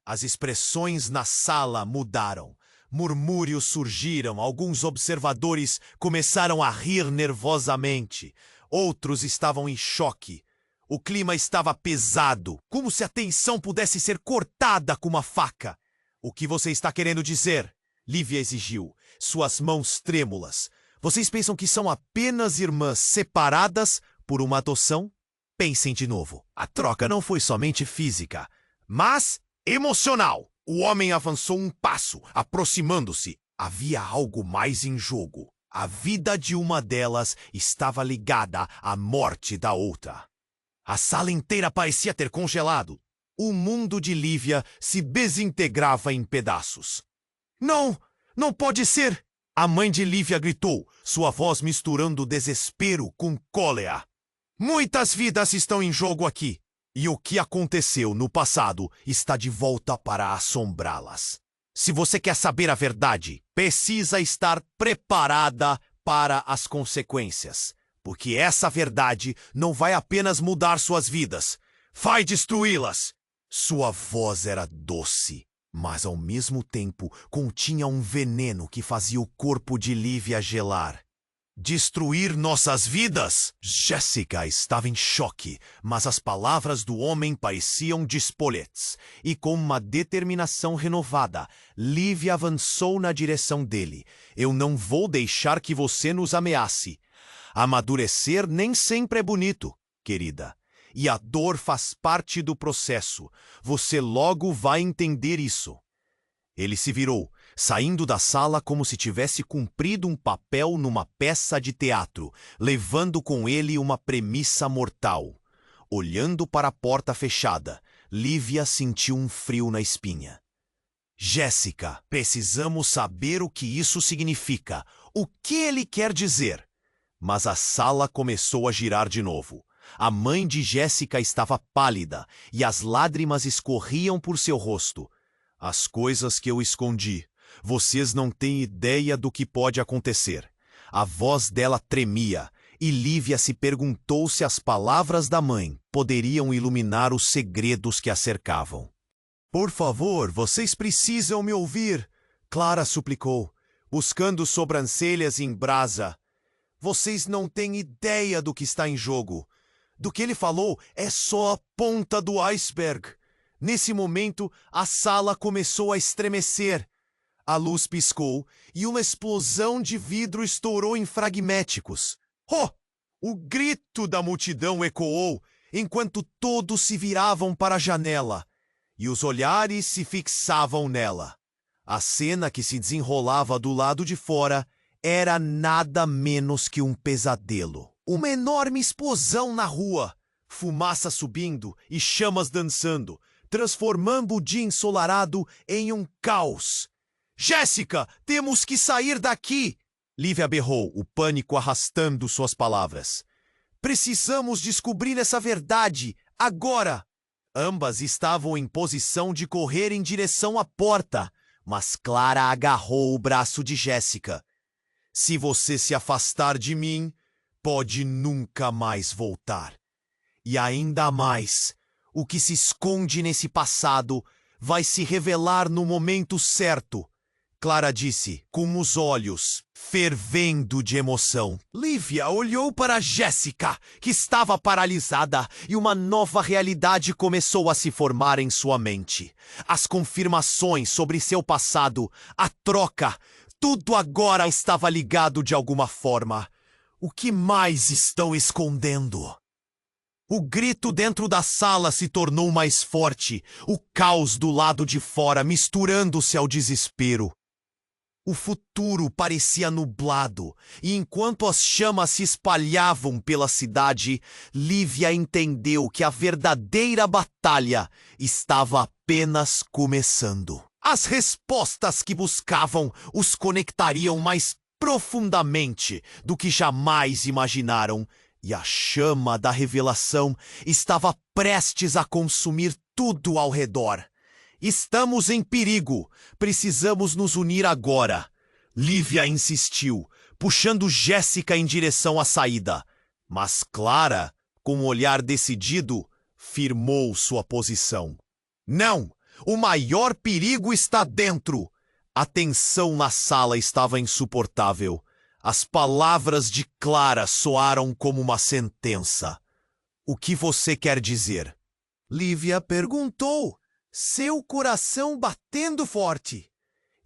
As expressões na sala mudaram. Murmúrios surgiram, alguns observadores começaram a rir nervosamente. Outros estavam em choque. O clima estava pesado, como se a tensão pudesse ser cortada com uma faca. O que você está querendo dizer? Lívia exigiu, suas mãos trêmulas. Vocês pensam que são apenas irmãs separadas por uma adoção? Pensem de novo. A troca não foi somente física, mas emocional. O homem avançou um passo, aproximando-se. Havia algo mais em jogo. A vida de uma delas estava ligada à morte da outra. A sala inteira parecia ter congelado. O mundo de Lívia se desintegrava em pedaços. Não! Não pode ser! A mãe de Lívia gritou, sua voz misturando desespero com cólera. Muitas vidas estão em jogo aqui, e o que aconteceu no passado está de volta para assombrá-las. Se você quer saber a verdade, precisa estar preparada para as consequências, porque essa verdade não vai apenas mudar suas vidas, vai destruí-las. Sua voz era doce, mas ao mesmo tempo continha um veneno que fazia o corpo de Lívia gelar. Destruir nossas vidas? Jéssica estava em choque, mas as palavras do homem pareciam despoletes, e com uma determinação renovada, Lívia avançou na direção dele. Eu não vou deixar que você nos ameace. Amadurecer nem sempre é bonito, querida. E a dor faz parte do processo. Você logo vai entender isso. Ele se virou, saindo da sala como se tivesse cumprido um papel numa peça de teatro, levando com ele uma premissa mortal. Olhando para a porta fechada, Lívia sentiu um frio na espinha. Jéssica, precisamos saber o que isso significa. O que ele quer dizer? Mas a sala começou a girar de novo. A mãe de Jéssica estava pálida e as lágrimas escorriam por seu rosto. As coisas que eu escondi. Vocês não têm ideia do que pode acontecer. A voz dela tremia, e Lívia se perguntou se as palavras da mãe poderiam iluminar os segredos que a cercavam. Por favor, vocês precisam me ouvir, Clara suplicou, buscando sobrancelhas em brasa. Vocês não têm ideia do que está em jogo. Do que ele falou é só a ponta do iceberg. Nesse momento, a sala começou a estremecer. A luz piscou e uma explosão de vidro estourou em fragméticos. Oh! O grito da multidão ecoou, enquanto todos se viravam para a janela, e os olhares se fixavam nela. A cena que se desenrolava do lado de fora era nada menos que um pesadelo. Uma enorme explosão na rua, fumaça subindo e chamas dançando, transformando o dia ensolarado em um caos. Jéssica, temos que sair daqui! Lívia berrou, o pânico arrastando suas palavras. Precisamos descobrir essa verdade, agora! Ambas estavam em posição de correr em direção à porta, mas Clara agarrou o braço de Jéssica. Se você se afastar de mim, pode nunca mais voltar. E ainda mais, o que se esconde nesse passado vai se revelar no momento certo. Clara disse, com os olhos fervendo de emoção. Lívia olhou para Jéssica, que estava paralisada, e uma nova realidade começou a se formar em sua mente. As confirmações sobre seu passado, a troca, tudo agora estava ligado de alguma forma. O que mais estão escondendo? O grito dentro da sala se tornou mais forte, o caos do lado de fora misturando-se ao desespero. O futuro parecia nublado, e enquanto as chamas se espalhavam pela cidade, Lívia entendeu que a verdadeira batalha estava apenas começando. As respostas que buscavam os conectariam mais profundamente do que jamais imaginaram, e a chama da revelação estava prestes a consumir tudo ao redor. Estamos em perigo. Precisamos nos unir agora. Lívia insistiu, puxando Jéssica em direção à saída. Mas Clara, com um olhar decidido, firmou sua posição. Não! O maior perigo está dentro! A tensão na sala estava insuportável. As palavras de Clara soaram como uma sentença. O que você quer dizer? Lívia perguntou, seu coração batendo forte.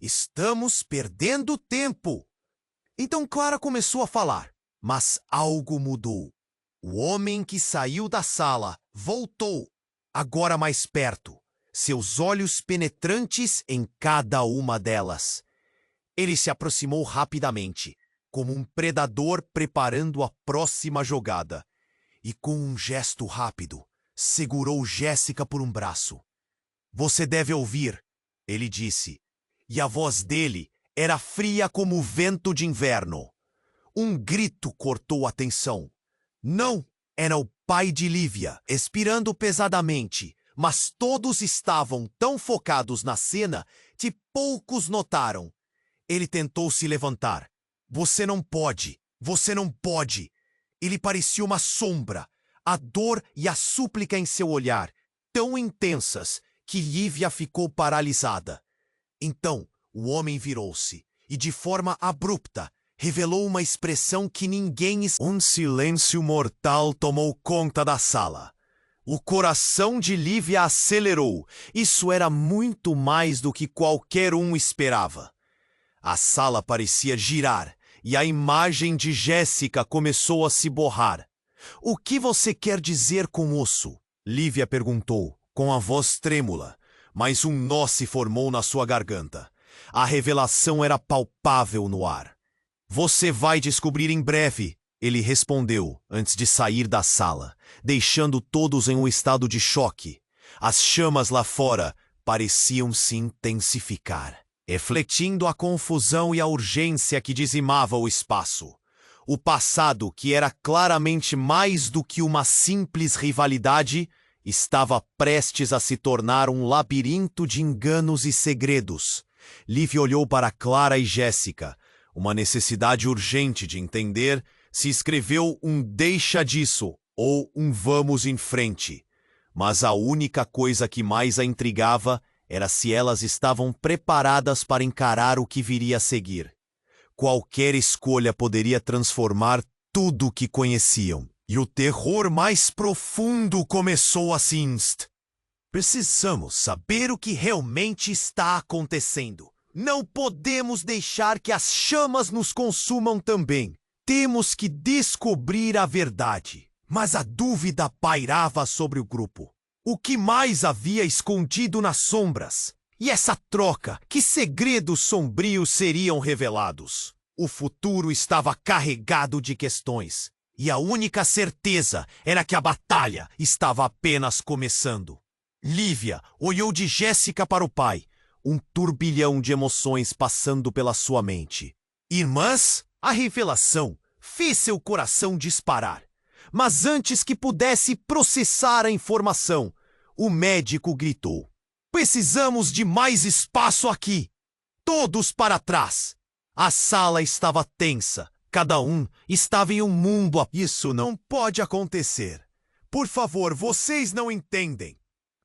Estamos perdendo tempo. Então Clara começou a falar, mas algo mudou. O homem que saiu da sala voltou, agora mais perto, seus olhos penetrantes em cada uma delas. Ele se aproximou rapidamente, como um predador preparando a próxima jogada, e com um gesto rápido, segurou Jéssica por um braço. Você deve ouvir, ele disse, e a voz dele era fria como o vento de inverno. Um grito cortou a tensão. Não, era o pai de Lívia, expirando pesadamente, mas todos estavam tão focados na cena que poucos notaram. Ele tentou se levantar. Você não pode, você não pode. Ele parecia uma sombra, a dor e a súplica em seu olhar, tão intensas que Lívia ficou paralisada. Então, o homem virou-se e, de forma abrupta, revelou uma expressão que ninguém... Um silêncio mortal tomou conta da sala. O coração de Lívia acelerou. Isso era muito mais do que qualquer um esperava. A sala parecia girar e a imagem de Jéssica começou a se borrar. O que você quer dizer com isso? Lívia perguntou, com a voz trêmula, mas um nó se formou na sua garganta. A revelação era palpável no ar. Você vai descobrir em breve, ele respondeu antes de sair da sala, deixando todos em um estado de choque. As chamas lá fora pareciam se intensificar, refletindo a confusão e a urgência que dizimava o espaço. O passado, que era claramente mais do que uma simples rivalidade, estava prestes a se tornar um labirinto de enganos e segredos. Lívia olhou para Clara e Jéssica. Uma necessidade urgente de entender se escreveu um deixa disso ou um vamos em frente. Mas a única coisa que mais a intrigava era se elas estavam preparadas para encarar o que viria a seguir. Qualquer escolha poderia transformar tudo o que conheciam. E o terror mais profundo começou assim. Precisamos saber o que realmente está acontecendo. Não podemos deixar que as chamas nos consumam também. Temos que descobrir a verdade. Mas a dúvida pairava sobre o grupo. O que mais havia escondido nas sombras? E essa troca? Que segredos sombrios seriam revelados? O futuro estava carregado de questões. E a única certeza era que a batalha estava apenas começando. Lívia olhou de Jéssica para o pai, um turbilhão de emoções passando pela sua mente. Irmãs, a revelação fez seu coração disparar. Mas antes que pudesse processar a informação, o médico gritou: precisamos de mais espaço aqui! Todos para trás! A sala estava tensa. Cada um estava em um mundo. Isso não pode acontecer. Por favor, vocês não entendem.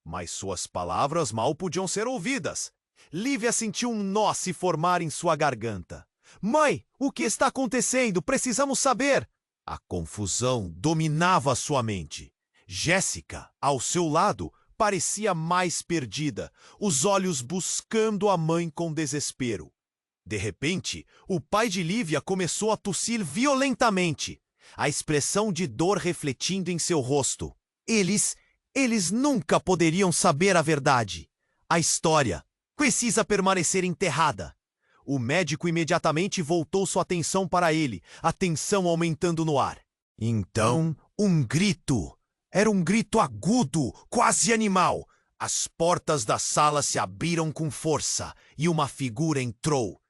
Mas suas palavras mal podiam ser ouvidas. Lívia sentiu um nó se formar em sua garganta. Mãe, o que está acontecendo? Precisamos saber. A confusão dominava sua mente. Jéssica, ao seu lado, parecia mais perdida, os olhos buscando a mãe com desespero. De repente, o pai de Lívia começou a tossir violentamente, a expressão de dor refletindo em seu rosto. Eles nunca poderiam saber a verdade. A história precisa permanecer enterrada. O médico imediatamente voltou sua atenção para ele, a tensão aumentando no ar. Então, um grito. Era um grito agudo, quase animal. As portas da sala se abriram com força e uma figura entrou.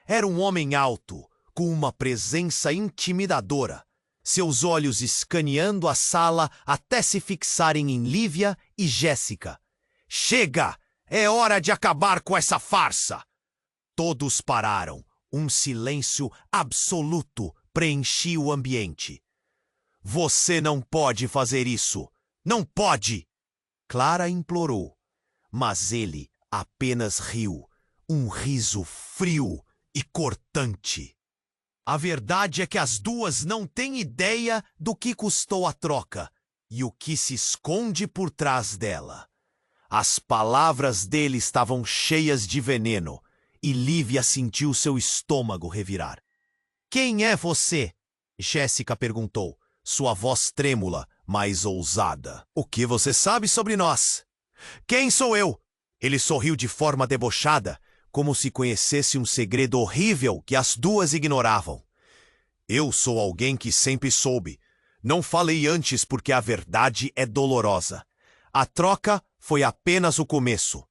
Era um homem alto, com uma presença intimidadora, seus olhos escaneando a sala até se fixarem em Lívia e Jéssica. Chega! É hora de acabar com essa farsa! Todos pararam. Um silêncio absoluto preenchia o ambiente. Você não pode fazer isso! Não pode! Clara implorou, mas ele apenas riu, um riso frio e cortante. A verdade é que as duas não têm ideia do que custou a troca e o que se esconde por trás dela. As palavras dele estavam cheias de veneno e Lívia sentiu seu estômago revirar. Quem é você? Jéssica perguntou, sua voz trêmula, mas ousada. O que você sabe sobre nós? Quem sou eu? Ele sorriu de forma debochada, como se conhecesse um segredo horrível que as duas ignoravam. Eu sou alguém que sempre soube. Não falei antes porque a verdade é dolorosa. A troca foi apenas o começo.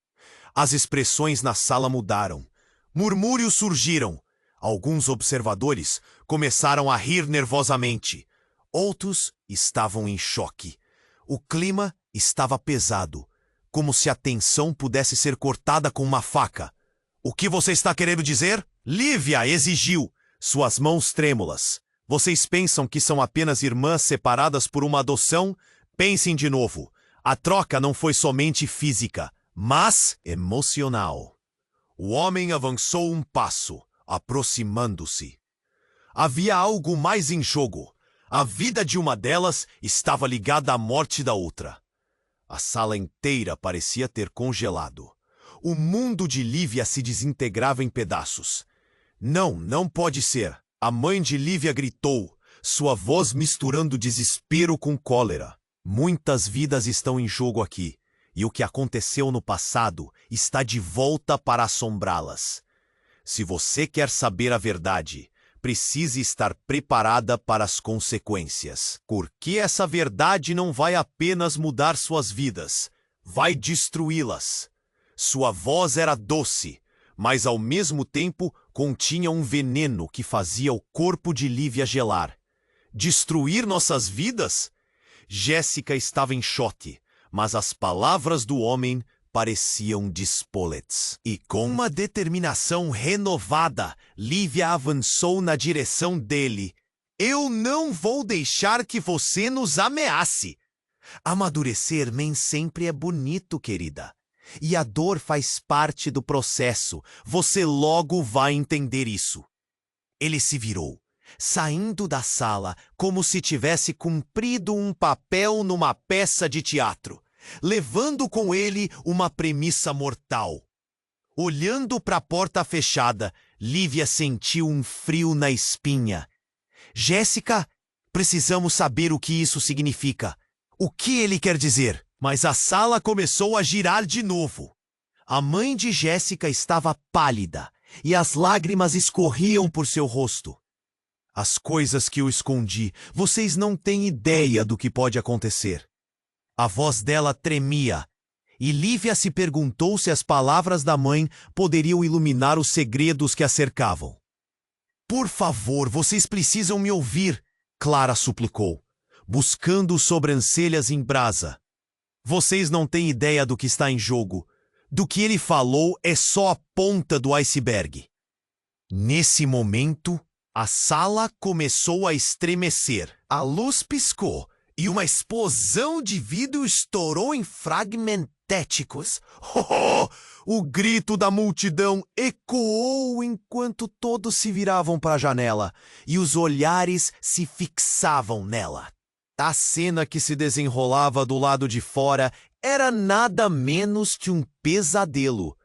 As expressões na sala mudaram. Murmúrios surgiram. Alguns observadores começaram a rir nervosamente. Outros estavam em choque. O clima estava pesado, como se a tensão pudesse ser cortada com uma faca. O que você está querendo dizer? Lívia exigiu, suas mãos trêmulas. Vocês pensam que são apenas irmãs separadas por uma adoção? Pensem de novo. A troca não foi somente física, mas emocional. O homem avançou um passo, aproximando-se. Havia algo mais em jogo. A vida de uma delas estava ligada à morte da outra. A sala inteira parecia ter congelado. O mundo de Lívia se desintegrava em pedaços. Não, não pode ser. A mãe de Lívia gritou, sua voz misturando desespero com cólera. Muitas vidas estão em jogo aqui, e o que aconteceu no passado está de volta para assombrá-las. Se você quer saber a verdade, precise estar preparada para as consequências. Porque essa verdade não vai apenas mudar suas vidas, vai destruí-las. Sua voz era doce, mas ao mesmo tempo continha um veneno que fazia o corpo de Lívia gelar. Destruir nossas vidas? Jéssica estava em choque, mas as palavras do homem pareciam despolets. E com uma determinação renovada, Lívia avançou na direção dele. Eu não vou deixar que você nos ameace. Amadurecer nem sempre é bonito, querida. E a dor faz parte do processo. Você logo vai entender isso. Ele se virou, saindo da sala como se tivesse cumprido um papel numa peça de teatro, levando com ele uma premissa mortal. Olhando para a porta fechada, Lívia sentiu um frio na espinha. Jéssica, precisamos saber o que isso significa. O que ele quer dizer? Mas a sala começou a girar de novo. A mãe de Jéssica estava pálida e as lágrimas escorriam por seu rosto. As coisas que eu escondi, vocês não têm ideia do que pode acontecer. A voz dela tremia, e Lívia se perguntou se as palavras da mãe poderiam iluminar os segredos que a cercavam. Por favor, vocês precisam me ouvir, Clara suplicou, buscando sobrancelhas em brasa. Vocês não têm ideia do que está em jogo. Do que ele falou é só a ponta do iceberg. Nesse momento, a sala começou a estremecer. A luz piscou e uma explosão de vidro estourou em fragmentéticos. Oh, o grito da multidão ecoou enquanto todos se viravam para a janela e os olhares se fixavam nela. A cena que se desenrolava do lado de fora era nada menos que um pesadelo.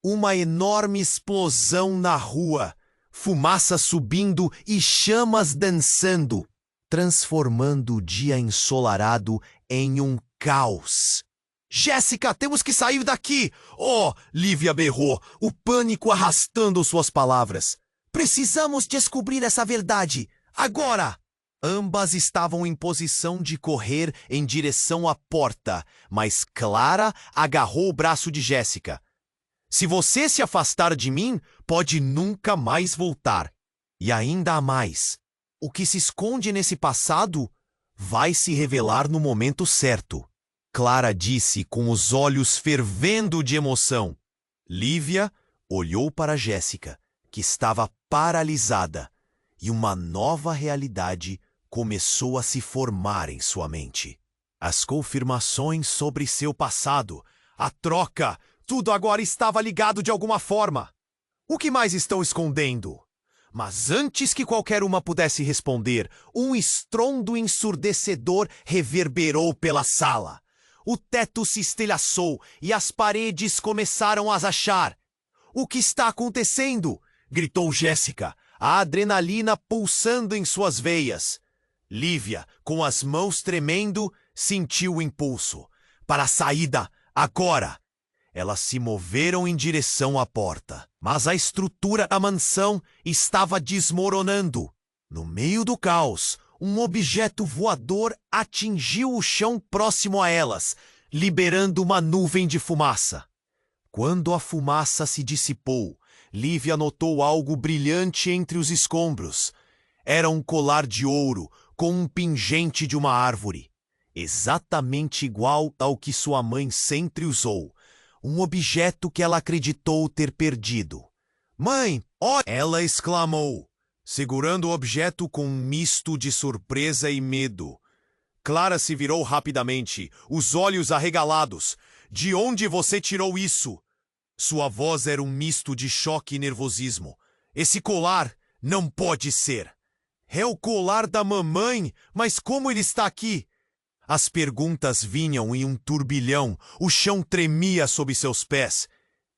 Uma enorme explosão na rua, fumaça subindo e chamas dançando, transformando o dia ensolarado em um caos. Jéssica, temos que sair daqui! Oh, Lívia berrou, o pânico arrastando suas palavras. Precisamos descobrir essa verdade, agora! Ambas estavam em posição de correr em direção à porta, mas Clara agarrou o braço de Jéssica. Se você se afastar de mim, pode nunca mais voltar. E ainda há mais. O que se esconde nesse passado vai se revelar no momento certo. Clara disse com os olhos fervendo de emoção. Lívia olhou para Jéssica, que estava paralisada, e uma nova realidade começou a se formar em sua mente. As confirmações sobre seu passado, a troca, tudo agora estava ligado de alguma forma. O que mais estão escondendo? Mas antes que qualquer uma pudesse responder, um estrondo ensurdecedor reverberou pela sala. O teto se estilhaçou e as paredes começaram a rachar. O que está acontecendo? Gritou Jéssica, a adrenalina pulsando em suas veias. Lívia, com as mãos tremendo, sentiu o impulso. Para a saída, agora! Elas se moveram em direção à porta, mas a estrutura da mansão estava desmoronando. No meio do caos, um objeto voador atingiu o chão próximo a elas, liberando uma nuvem de fumaça. Quando a fumaça se dissipou, Lívia notou algo brilhante entre os escombros. Era um colar de ouro com um pingente de uma árvore, exatamente igual ao que sua mãe sempre usou, um objeto que ela acreditou ter perdido. "Mãe, olha!" ela exclamou, segurando o objeto com um misto de surpresa e medo. Clara se virou rapidamente, os olhos arregalados. "De onde você tirou isso?" Sua voz era um misto de choque e nervosismo. "Esse colar não pode ser." "É o colar da mamãe, mas como ele está aqui?" As perguntas vinham em um turbilhão, o chão tremia sob seus pés,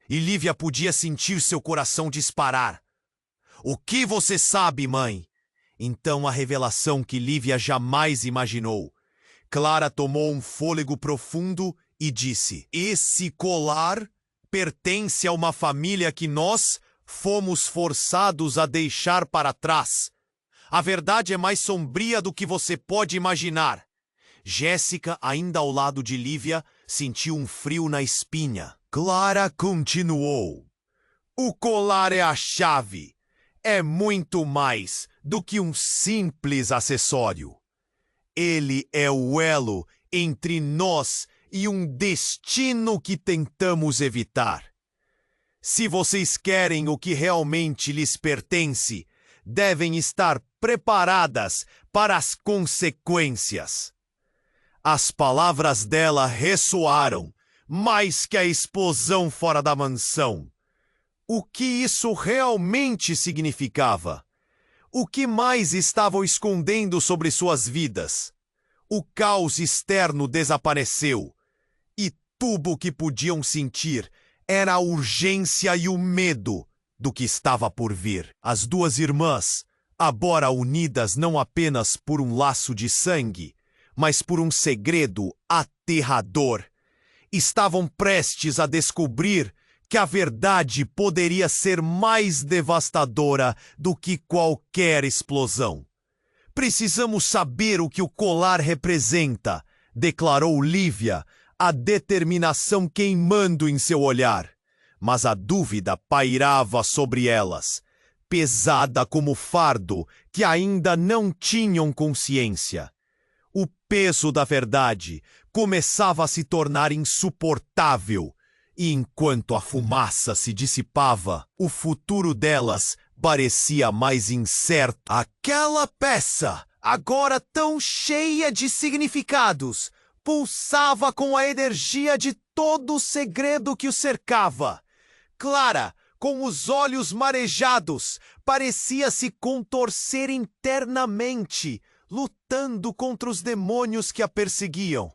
e Lívia podia sentir seu coração disparar. "O que você sabe, mãe?" Então a revelação que Lívia jamais imaginou. Clara tomou um fôlego profundo e disse: "Esse colar pertence a uma família que nós fomos forçados a deixar para trás. A verdade é mais sombria do que você pode imaginar." Jéssica, ainda ao lado de Lívia, sentiu um frio na espinha. Clara continuou: "O colar é a chave. É muito mais do que um simples acessório. Ele é o elo entre nós e um destino que tentamos evitar. Se vocês querem o que realmente lhes pertence, devem estar preparadas para as consequências." As palavras dela ressoaram, mais que a explosão fora da mansão. O que isso realmente significava? O que mais estavam escondendo sobre suas vidas? O caos externo desapareceu, e tudo o que podiam sentir era a urgência e o medo do que estava por vir. As duas irmãs, agora unidas não apenas por um laço de sangue, mas por um segredo aterrador, estavam prestes a descobrir que a verdade poderia ser mais devastadora do que qualquer explosão. "Precisamos saber o que o colar representa", declarou Lívia, a determinação queimando em seu olhar. Mas a dúvida pairava sobre elas, pesada como fardo que ainda não tinham consciência. O peso da verdade começava a se tornar insuportável, e enquanto a fumaça se dissipava, o futuro delas parecia mais incerto. Aquela peça, agora tão cheia de significados, pulsava com a energia de todo o segredo que o cercava. Clara, com os olhos marejados, parecia se contorcer internamente, lutando contra os demônios que a perseguiam.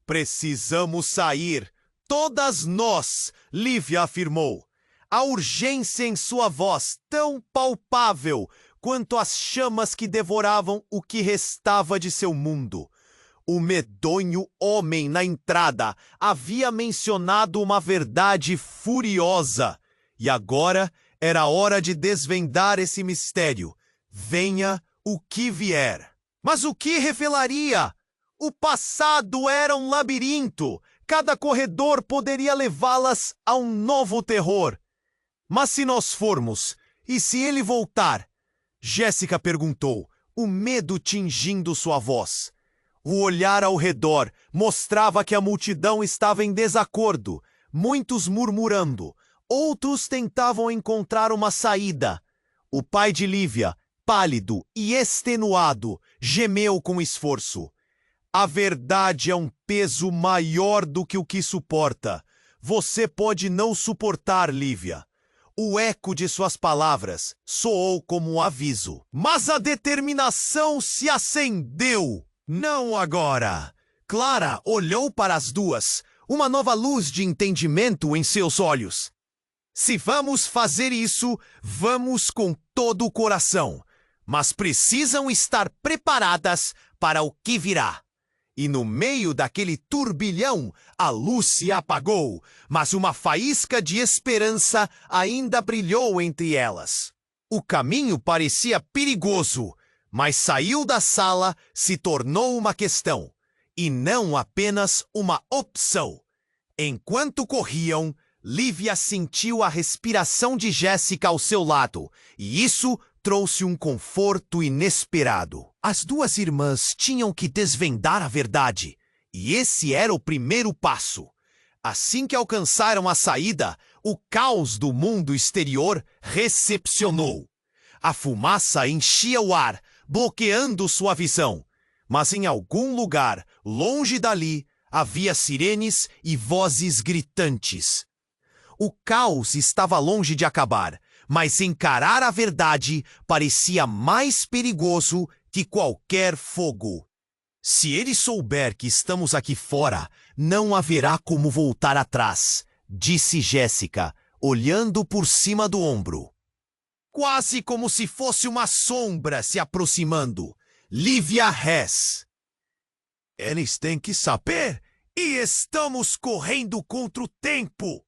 "Precisamos sair, todas nós", Lívia afirmou, a urgência em sua voz tão palpável quanto as chamas que devoravam o que restava de seu mundo. O medonho homem na entrada havia mencionado uma verdade furiosa, e agora era hora de desvendar esse mistério, venha o que vier. Mas o que revelaria? O passado era um labirinto. Cada corredor poderia levá-las a um novo terror. "Mas se nós formos, e se ele voltar?" Jéssica perguntou, o medo tingindo sua voz. O olhar ao redor mostrava que a multidão estava em desacordo, muitos murmurando, outros tentavam encontrar uma saída. O pai de Lívia, pálido e extenuado, gemeu com esforço. "A verdade é um peso maior do que o que suporta. Você pode não suportar, Lívia." O eco de suas palavras soou como um aviso. Mas a determinação se acendeu. "Não agora." Clara olhou para as duas, uma nova luz de entendimento em seus olhos. "Se vamos fazer isso, vamos com todo o coração. Mas precisam estar preparadas para o que virá." E no meio daquele turbilhão, a luz se apagou, mas uma faísca de esperança ainda brilhou entre elas. O caminho parecia perigoso, Mas saiu da sala se tornou uma questão, e não apenas uma opção. Enquanto corriam, Lívia sentiu a respiração de Jéssica ao seu lado, e isso trouxe um conforto inesperado. As duas irmãs tinham que desvendar a verdade, e esse era o primeiro passo. Assim que alcançaram a saída, o caos do mundo exterior recepcionou. A fumaça enchia o ar, bloqueando sua visão. Mas em algum lugar, longe dali, havia sirenes e vozes gritantes. O caos estava longe de acabar, mas encarar a verdade parecia mais perigoso que qualquer fogo. Se ele souber que estamos aqui fora, não haverá como voltar atrás, disse Jéssica, olhando por cima do ombro. Quase como se fosse uma sombra se aproximando. Lívia Hess. Eles têm que saber, e estamos correndo contra o tempo.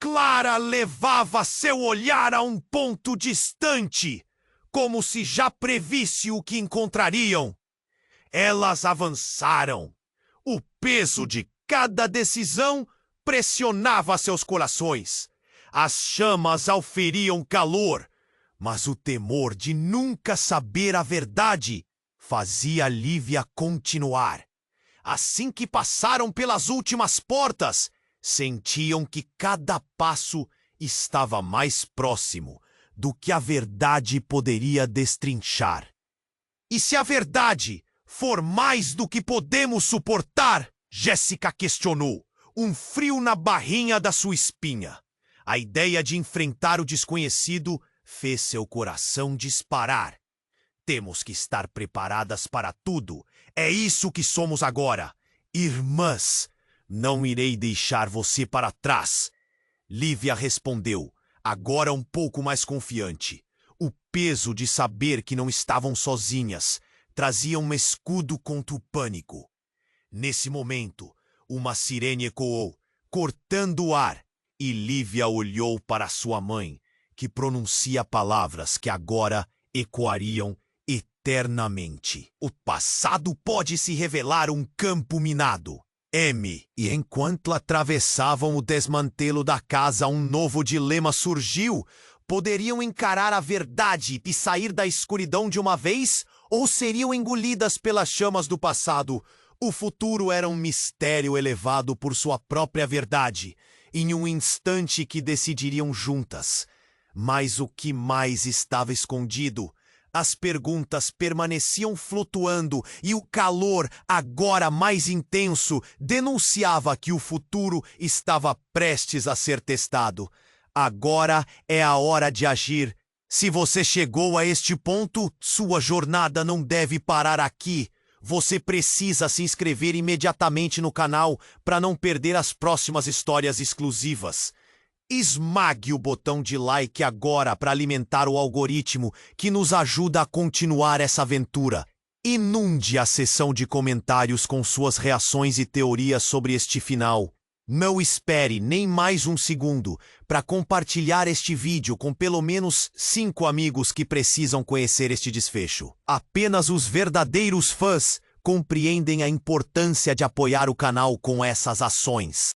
Clara levava seu olhar a um ponto distante, como se já previsse o que encontrariam. Elas avançaram. O peso de cada decisão pressionava seus corações. As chamas auferiam calor, mas o temor de nunca saber a verdade fazia Lívia continuar. Assim que passaram pelas últimas portas, sentiam que cada passo estava mais próximo do que a verdade poderia destrinchar. E se a verdade for mais do que podemos suportar? Jéssica questionou, um frio na barrinha da sua espinha. A ideia de enfrentar o desconhecido fez seu coração disparar. Temos que estar preparadas para tudo. É isso que somos agora. Irmãs, não irei deixar você para trás. Lívia respondeu, agora um pouco mais confiante. O peso de saber que não estavam sozinhas trazia um escudo contra o pânico. Nesse momento, uma sirene ecoou, cortando o ar, e Lívia olhou para sua mãe, que pronuncia palavras que agora ecoariam eternamente. O passado pode se revelar um campo minado. E enquanto atravessavam o desmantelo da casa, um novo dilema surgiu. Poderiam encarar a verdade e sair da escuridão de uma vez, ou seriam engolidas pelas chamas do passado? O futuro era um mistério elevado por sua própria verdade, em um instante que decidiriam juntas. Mas o que mais estava escondido? As perguntas permaneciam flutuando e o calor, agora mais intenso, denunciava que o futuro estava prestes a ser testado. Agora é a hora de agir. Se você chegou a este ponto, sua jornada não deve parar aqui. Você precisa se inscrever imediatamente no canal para não perder as próximas histórias exclusivas. Esmague o botão de like agora para alimentar o algoritmo que nos ajuda a continuar essa aventura. Inunde a seção de comentários com suas reações e teorias sobre este final. Não espere nem mais um segundo para compartilhar este vídeo com pelo menos 5 amigos que precisam conhecer este desfecho. Apenas os verdadeiros fãs compreendem a importância de apoiar o canal com essas ações.